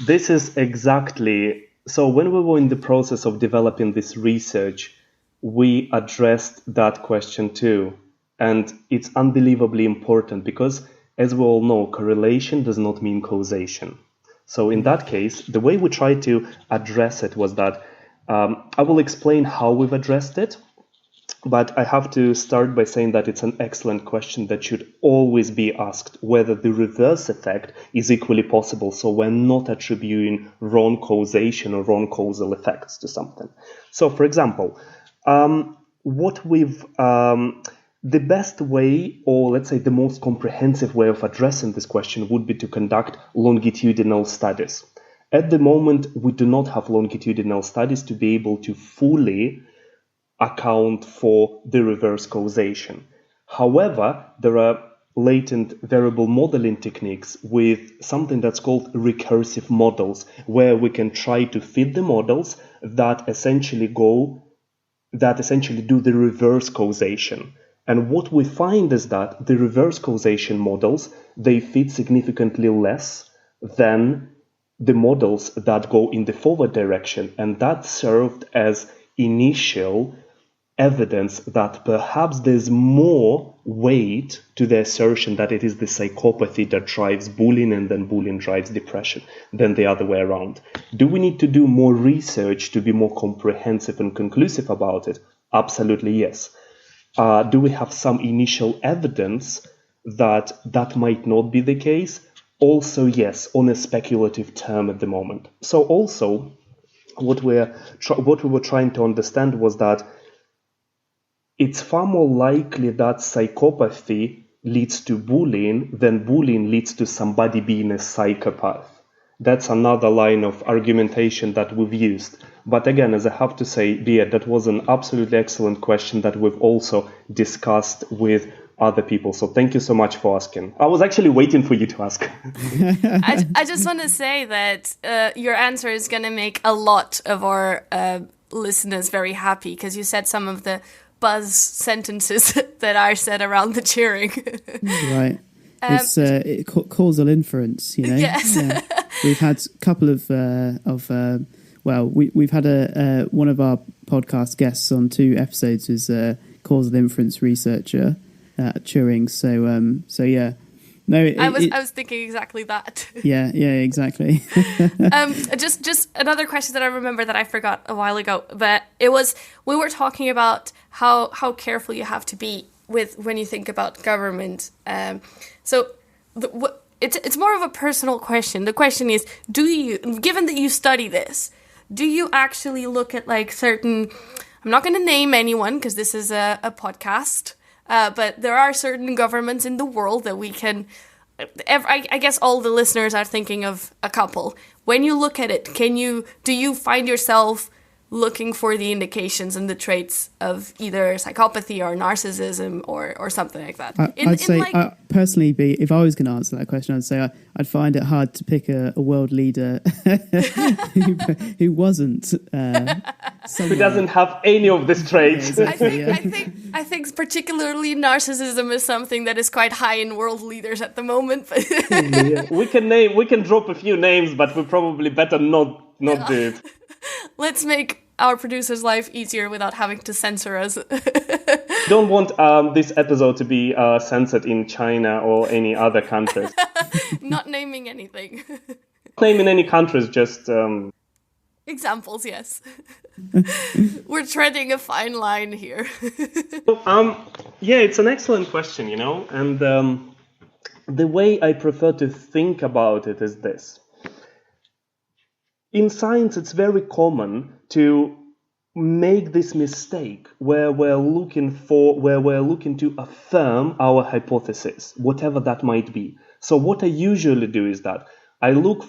this is exactly... So when we were in the process of developing this research, we addressed that question too. And it's unbelievably important because, as we all know, correlation does not mean causation. So in that case, the way we tried to address it was that I will explain how we've addressed it. But I have to start by saying that it's an excellent question that should always be asked, whether the reverse effect is equally possible. So we're not attributing wrong causation or wrong causal effects to something. So, for example, the best way, or let's say the most comprehensive way of addressing this question would be to conduct longitudinal studies. At the moment, we do not have longitudinal studies to be able to fully account for the reverse causation. However, there are latent variable modeling techniques with something that's called recursive models, where we can try to fit the models that essentially do the reverse causation. And what we find is that the reverse causation models, they fit significantly less than the models that go in the forward direction. And that served as initial evidence that perhaps there's more weight to the assertion that it is the psychopathy that drives bullying and then bullying drives depression than the other way around. Do we need to do more research to be more comprehensive and conclusive about it? Absolutely, yes. Do we have some initial evidence that that might not be the case? Also, yes, on a speculative term at the moment. So also, what we were trying to understand was that it's far more likely that psychopathy leads to bullying than bullying leads to somebody being a psychopath. That's another line of argumentation that we've used. But again, as I have to say, Bia, that was an absolutely excellent question that we've also discussed with other people. So thank you so much for asking. I was actually waiting for you to ask. I just want to say that your answer is going to make a lot of our listeners very happy, because you said some of the buzz sentences that are said around the Turing. Right. It's causal inference, you know. Yes. Yeah. We've had a couple of we've had one of our podcast guests on 2 episodes was a causal inference researcher at Turing. So yeah. No, I was thinking exactly that. Yeah, exactly. Just another question that I remember that I forgot a while ago, but it was, we were talking about how careful you have to be with when you think about government. It's more of a personal question. The question is, given that you study this, do you actually look at like certain, I'm not going to name anyone because this is a podcast, but there are certain governments in the world that we can, I guess all the listeners are thinking of a couple. When you look at it, do you find yourself looking for the indications and the traits of either psychopathy or narcissism or something like that? I'd say, personally, if I was going to answer that question, I'd say I'd find it hard to pick a world leader who wasn't who doesn't have any of these traits. I think particularly narcissism is something that is quite high in world leaders at the moment. Yeah. We can drop a few names, but we probably better not do it. Let's make our producer's life easier without having to censor us. Don't want this episode to be censored in China or any other countries. Not naming anything. Not naming any countries, just... Examples, yes. We're treading a fine line here. Yeah, it's an excellent question, you know, and the way I prefer to think about it is this. In science, it's very common to make this mistake where we're looking to affirm our hypothesis, whatever that might be. So what I usually do is that I looked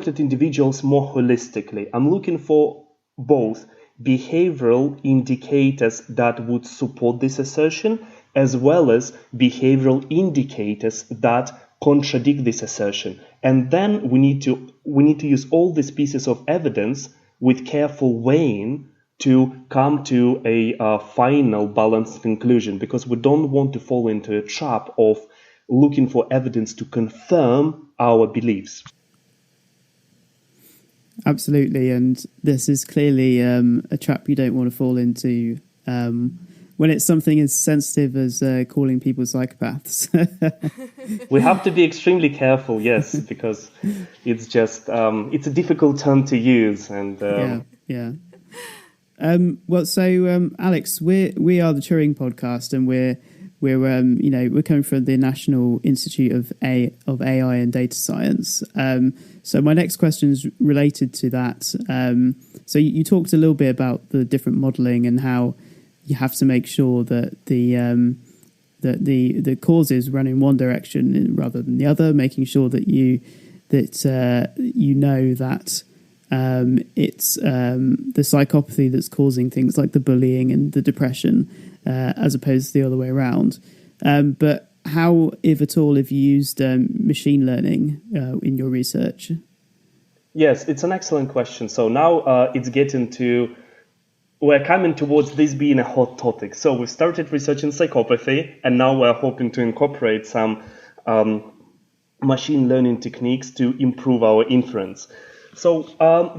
at individuals more holistically. I'm looking for both behavioral indicators that would support this assertion, as well as behavioral indicators that contradict this assertion. And then we need to use all these pieces of evidence with careful weighing to come to a final balanced conclusion, because we don't want to fall into a trap of looking for evidence to confirm our beliefs. Absolutely, and this is clearly a trap you don't want to fall into when it's something as sensitive as calling people psychopaths. We have to be extremely careful, yes, because it's just it's a difficult term to use, and yeah. Well, so Alex, we are the Turing podcast, and we're coming from the National Institute of AI and Data Science. So my next question is related to that. So you talked a little bit about the different modelling and how you have to make sure that the causes run in one direction rather than the other, making sure that you know that it's the psychopathy that's causing things like the bullying and the depression, as opposed to the other way around. But how, if at all, have you used machine learning in your research? Yes, it's an excellent question. So now we're coming towards this being a hot topic. So we started researching psychopathy, and now we're hoping to incorporate some machine learning techniques to improve our inference. So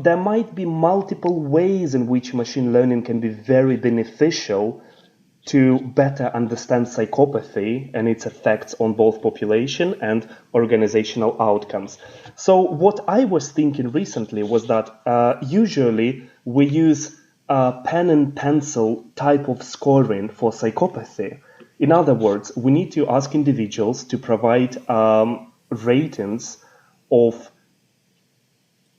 there might be multiple ways in which machine learning can be very beneficial to better understand psychopathy and its effects on both population and organizational outcomes. So what I was thinking recently was that usually we use pen and pencil type of scoring for psychopathy. In other words, we need to ask individuals to provide ratings of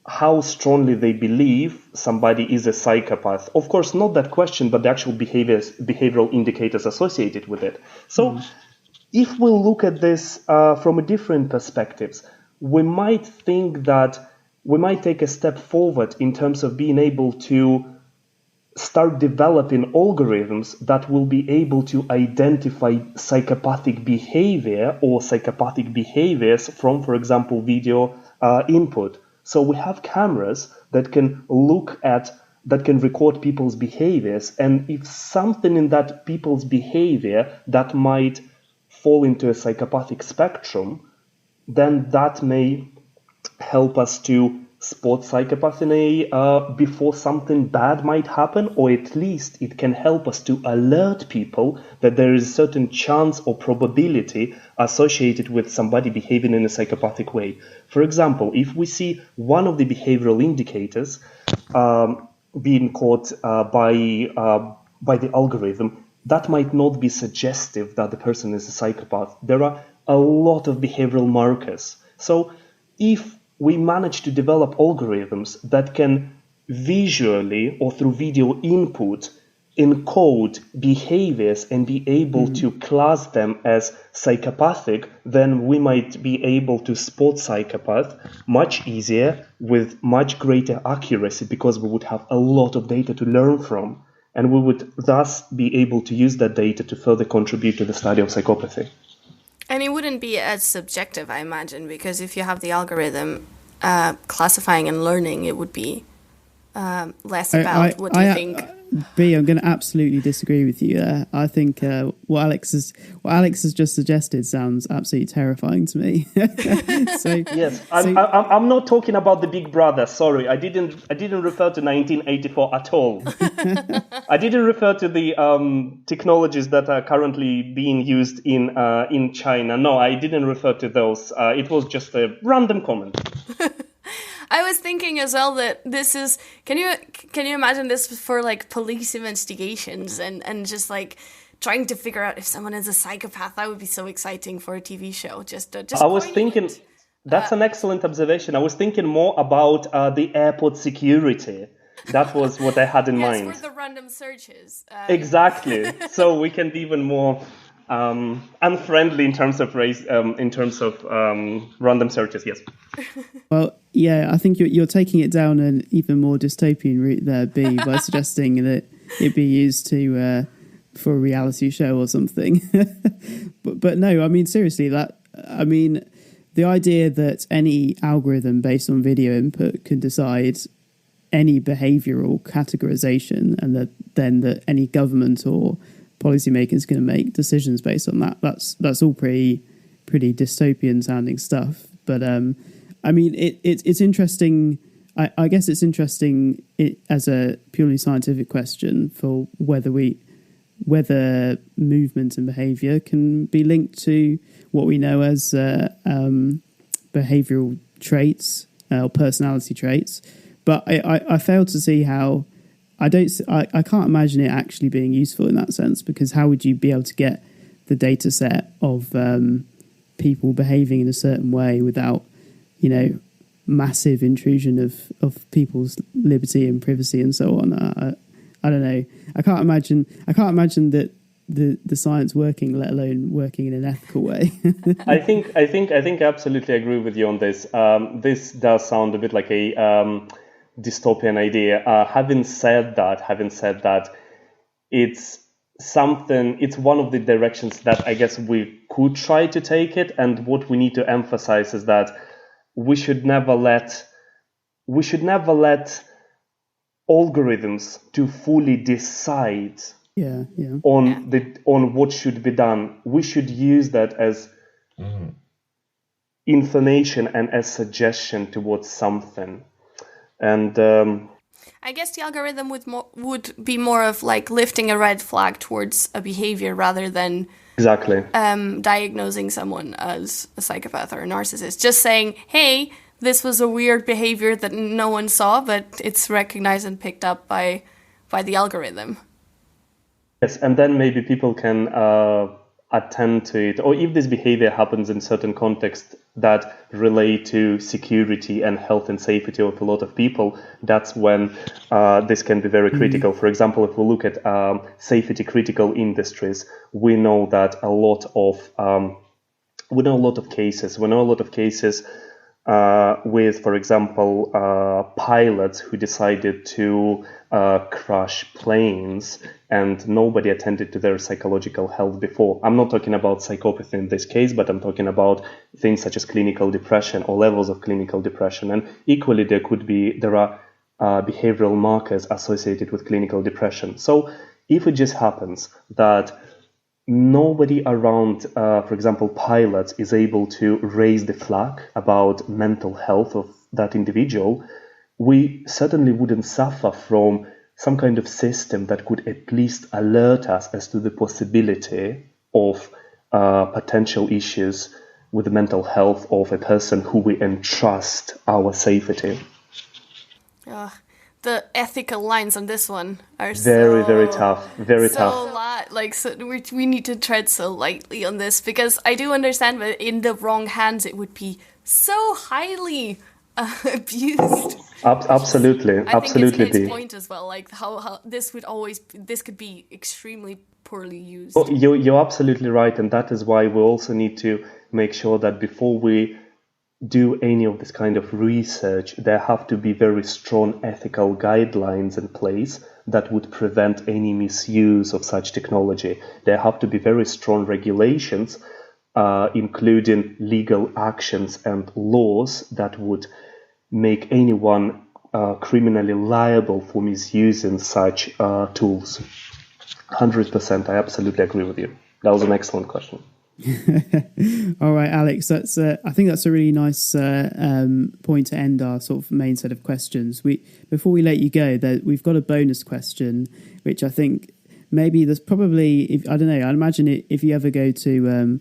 how strongly they believe somebody is a psychopath. Of course, not that question, but the actual behavioral indicators associated with it. So if we look at this from a different perspectives, we might think that we might take a step forward in terms of being able to start developing algorithms that will be able to identify psychopathic behavior or psychopathic behaviors from, for example, video input. So we have cameras that can record people's behaviors, and if something in that people's behavior that might fall into a psychopathic spectrum, then that may help us to spot psychopathy before something bad might happen, or at least it can help us to alert people that there is a certain chance or probability associated with somebody behaving in a psychopathic way. For example, if we see one of the behavioral indicators being caught by the algorithm, that might not be suggestive that the person is a psychopath. There are a lot of behavioral markers. So if we manage to develop algorithms that can visually or through video input encode behaviors and be able to class them as psychopathic, then we might be able to spot psychopath much easier with much greater accuracy, because we would have a lot of data to learn from, and we would thus be able to use that data to further contribute to the study of psychopathy. And it wouldn't be as subjective, I imagine, because if you have the algorithm classifying and learning, it would be less about what you think. B, I'm going to absolutely disagree with you there. I think what Alex has just suggested sounds absolutely terrifying to me. I'm not talking about the Big Brother. Sorry, I didn't refer to 1984 at all. I didn't refer to the technologies that are currently being used in China. No, I didn't refer to those. It was just a random comment. I was thinking as well that this is, can you imagine this for like police investigations and just like trying to figure out if someone is a psychopath? That would be so exciting for a TV show. I was thinking, that's an excellent observation. I was thinking more about the airport security. That was what I had in mind. For the random searches. Exactly. So we can be even more unfriendly in terms of race, in terms of random searches. Yes. Well, yeah, I think you're taking it down an even more dystopian route there, B, by suggesting that it be used to for a reality show or something. but no, I mean seriously, the idea that any algorithm based on video input can decide any behavioural categorization, and that any government or policymaker is going to make decisions based on that. That's all pretty dystopian sounding stuff. But it's interesting. I guess it's interesting as a purely scientific question for whether movement and behaviour can be linked to what we know as behavioural traits or personality traits. But I fail to see how. I can't imagine it actually being useful in that sense, because how would you be able to get the data set of people behaving in a certain way without, massive intrusion of people's liberty and privacy and so on? I don't know. I can't imagine that the science working, let alone working in an ethical way. I think I absolutely agree with you on this. This does sound a bit like a dystopian idea. Having said that, it's one of the directions that I guess we could try to take it, and what we need to emphasize is that we should never let algorithms to fully decide on what should be done. We should use that as information and as suggestion towards something. And I guess the algorithm would be more of like lifting a red flag towards a behavior rather than exactly diagnosing someone as a psychopath or a narcissist. Just saying, hey, this was a weird behavior that no one saw, but it's recognized and picked up by the algorithm. Yes, and then maybe people can attend to it, or if this behavior happens in certain contexts that relate to security and health and safety of a lot of people, that's when this can be very critical. For example, if we look at safety critical industries, we know that a lot of cases with, for example, pilots who decided to crash planes and nobody attended to their psychological health before. I'm not talking about psychopathy in this case, but I'm talking about things such as clinical depression or levels of clinical depression. And equally, there are behavioral markers associated with clinical depression. So if it just happens that nobody around, for example, pilots is able to raise the flag about mental health of that individual, we certainly wouldn't suffer from some kind of system that could at least alert us as to the possibility of potential issues with the mental health of a person who we entrust our safety. The ethical lines on this one are very tough. We need to tread so lightly on this, because I do understand that in the wrong hands it would be so highly abused. Absolutely. I think it's its point as well, like how this could be extremely poorly used. Oh, you're absolutely right, and that is why we also need to make sure that before we do any of this kind of research, there have to be very strong ethical guidelines in place that would prevent any misuse of such technology. There have to be very strong regulations, including legal actions and laws that would make anyone criminally liable for misusing such tools. 100%, I absolutely agree with you. That was an excellent question. All right, Alex, that's I think that's a really nice point to end our sort of main set of questions. Before we let you go, we've got a bonus question, which I think maybe there's probably, I don't know, I'd imagine if you ever go to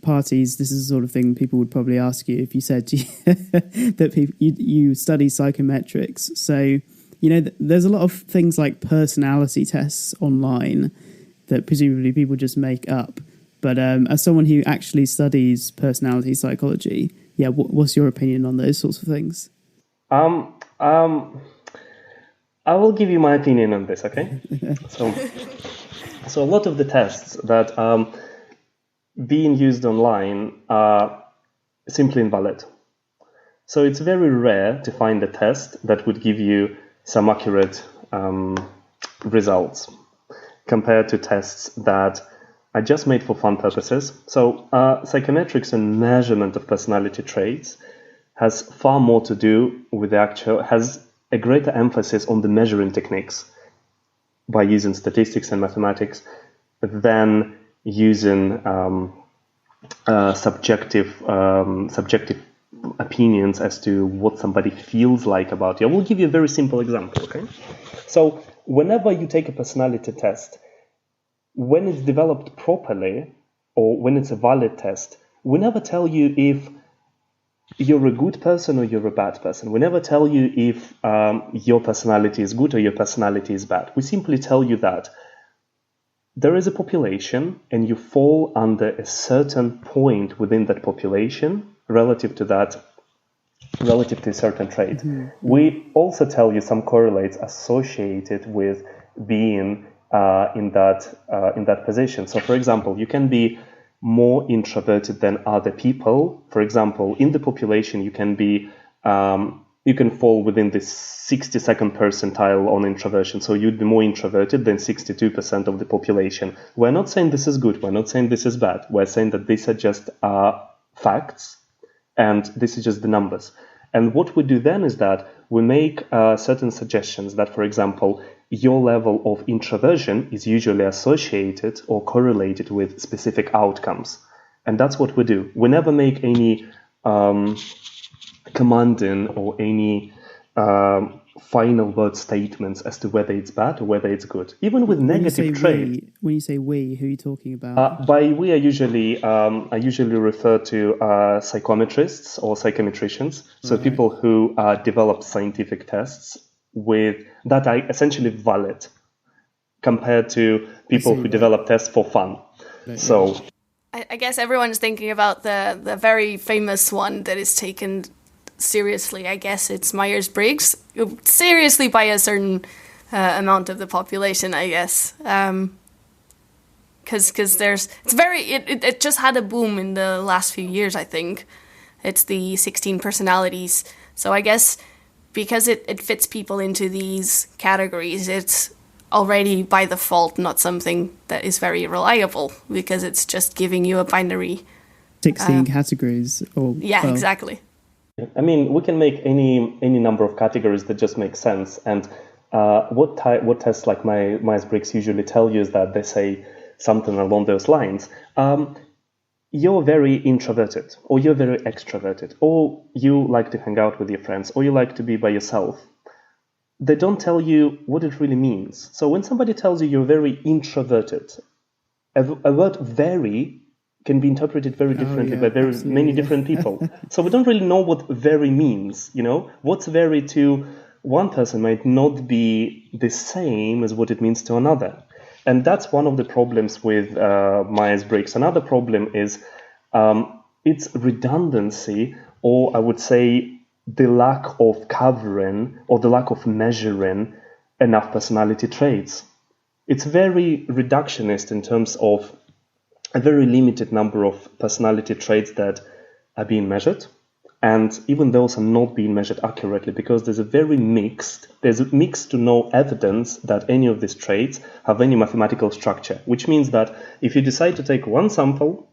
parties, this is the sort of thing people would probably ask you if you said to you that you study psychometrics. So, there's a lot of things like personality tests online that presumably people just make up. But as someone who actually studies personality psychology, what's your opinion on those sorts of things? I will give you my opinion on this, okay? So a lot of the tests that being used online are simply invalid. So it's very rare to find a test that would give you some accurate results compared to tests that are just made for fun purposes. So psychometrics and measurement of personality traits has far more to do with has a greater emphasis on the measuring techniques by using statistics and mathematics than using subjective opinions as to what somebody feels like about you. I will give you a very simple example, okay? So whenever you take a personality test, when it's developed properly or when it's a valid test, we never tell you if you're a good person or you're a bad person. We never tell you if your personality is good or your personality is bad. We simply tell you that there is a population and you fall under a certain point within that population relative to a certain trait. Mm-hmm. We also tell you some correlates associated with being in that position. So, for example, you can be more introverted than other people. For example, in the population, you can fall within the 62nd percentile on introversion. So you'd be more introverted than 62% of the population. We're not saying this is good. We're not saying this is bad. We're saying that these are just facts, and this is just the numbers. And what we do then is that we make certain suggestions that, for example, your level of introversion is usually associated or correlated with specific outcomes. And that's what we do. We never make any commanding or any final word statements as to whether it's bad or whether it's good. Even with negative traits. When you say we, who are you talking about? By we, I usually refer to psychometrists or psychometricians. So people who develop scientific tests that are essentially valid compared to people who develop tests for fun. Right, so I guess everyone's thinking about the very famous one that is taken seriously. I guess it's Myers-Briggs, seriously by a certain amount of the population, I guess. Because it just had a boom in the last few years, I think. It's the 16 personalities. So I guess because it fits people into these categories, it's already by default not something that is very reliable, because it's just giving you a binary 16 categories. Exactly. I mean, we can make any number of categories that just make sense. And what tests like Myers-Briggs usually tell you is that they say something along those lines. You're very introverted, or you're very extroverted, or you like to hang out with your friends, or you like to be by yourself. They don't tell you what it really means. So when somebody tells you you're very introverted, a word very can be interpreted very differently by many different people. So we don't really know what very means, What's very to one person might not be the same as what it means to another. And that's one of the problems with Myers-Briggs. Another problem is its redundancy, or I would say the lack of covering or the lack of measuring enough personality traits. It's very reductionist in terms of a very limited number of personality traits that are being measured. And even those are not being measured accurately, because there's mixed to no evidence that any of these traits have any mathematical structure, which means that if you decide to take one sample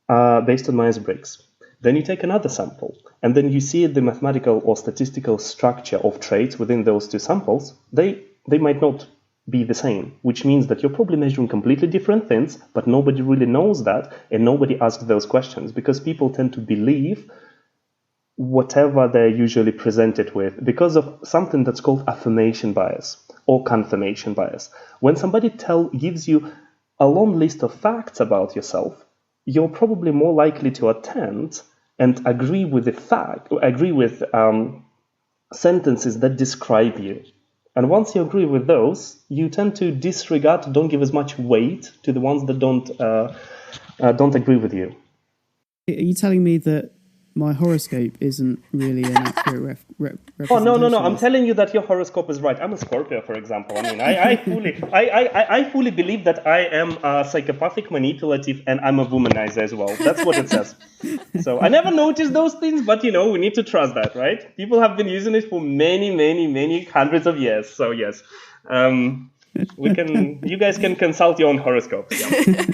based on Myers-Briggs, then you take another sample, and then you see the mathematical or statistical structure of traits within those two samples, they might not be the same, which means that you're probably measuring completely different things, but nobody really knows that, and nobody asks those questions, because people tend to believe whatever they're usually presented with because of something that's called affirmation bias or confirmation bias. When somebody gives you a long list of facts about yourself, you're probably more likely to attend and agree with sentences that describe you. And once you agree with those, you tend to don't give as much weight to the ones that don't agree with you. Are you telling me that my horoscope isn't really an accurate representation. Oh no! I'm telling you that your horoscope is right. I'm a Scorpio, for example. I mean, I fully believe that I am psychopathic, manipulative, and I'm a womanizer as well. That's what it says. So I never noticed those things, but we need to trust that, right? People have been using it for many hundreds of years. So yes. You guys can consult your own horoscopes. Yeah.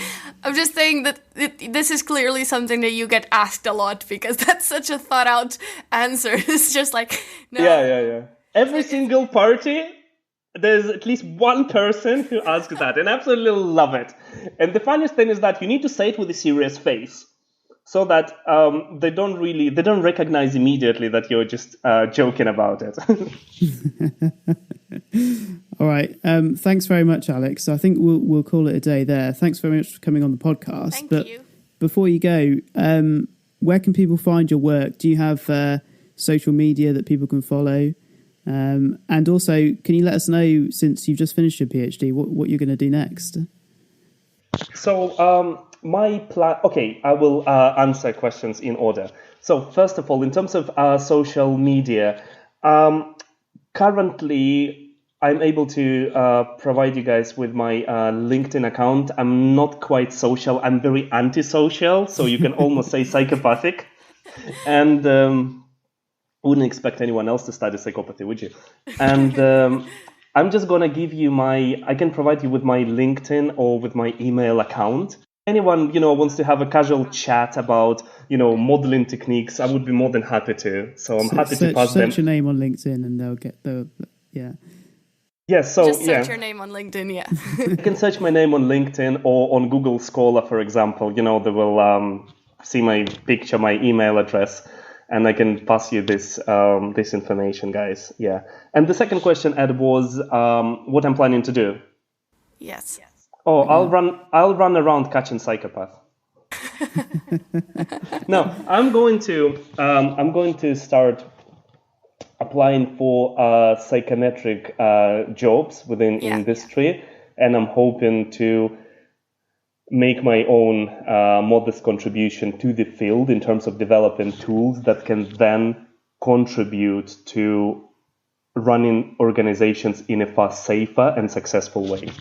I'm just saying that this is clearly something that you get asked a lot, because that's such a thought out answer. It's just like, no. Yeah. Every single party, there's at least one person who asks that, and absolutely love it. And the funniest thing is that you need to say it with a serious face, so that they don't recognize immediately that you're just joking about it. All right. Thanks very much, Alex. I think we'll call it a day there. Thanks very much for coming on the podcast. Thank you. Before you go, where can people find your work? Do you have social media that people can follow? And also, can you let us know, since you've just finished your PhD, what you're going to do next? So my plan. Okay, I will answer questions in order. So first of all, in terms of social media, currently I'm able to provide you guys with my LinkedIn account. I'm not quite social. I'm very antisocial, so you can almost say psychopathic. And wouldn't expect anyone else to study psychopathy, would you? And I'm just going to give you I can provide you with my LinkedIn or with my email account. Anyone, wants to have a casual chat about, modeling techniques, I would be more than happy to. So I'm happy to pass them. Search your name on LinkedIn and they'll get yeah. Yes, so just search your name on LinkedIn, yeah. You can search my name on LinkedIn or on Google Scholar, for example. They will see my picture, my email address, and I can pass you this information, guys. Yeah. And the second question, Ed, was what I'm planning to do. Yes. Oh, I'll run around catching psychopath. No, I'm going to start applying for psychometric jobs within industry, and I'm hoping to make my own modest contribution to the field in terms of developing tools that can then contribute to running organizations in a far safer and successful way.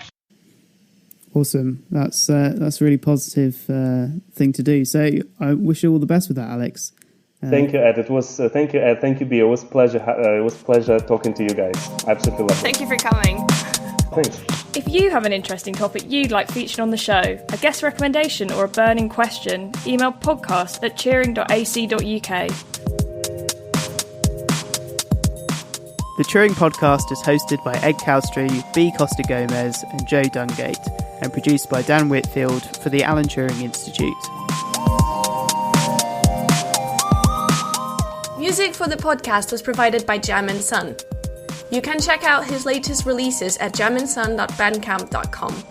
Awesome. That's a really positive thing to do. So I wish you all the best with that, Alex. Thank you, Ed. Thank you, Ed. Thank you, B. It was pleasure. It was pleasure talking to you guys. Absolutely lovely. Thank you for coming. Thanks. If you have an interesting topic you'd like featured on the show, a guest recommendation or a burning question, email podcast@turing.ac.uk. The Turing podcast is hosted by Ed Cowstry, B. Costa Gomez and Joe Dungate, and produced by Dan Whitfield for the Alan Turing Institute. Music for the podcast was provided by Jam and Sun. You can check out his latest releases at jamandsun.bandcamp.com.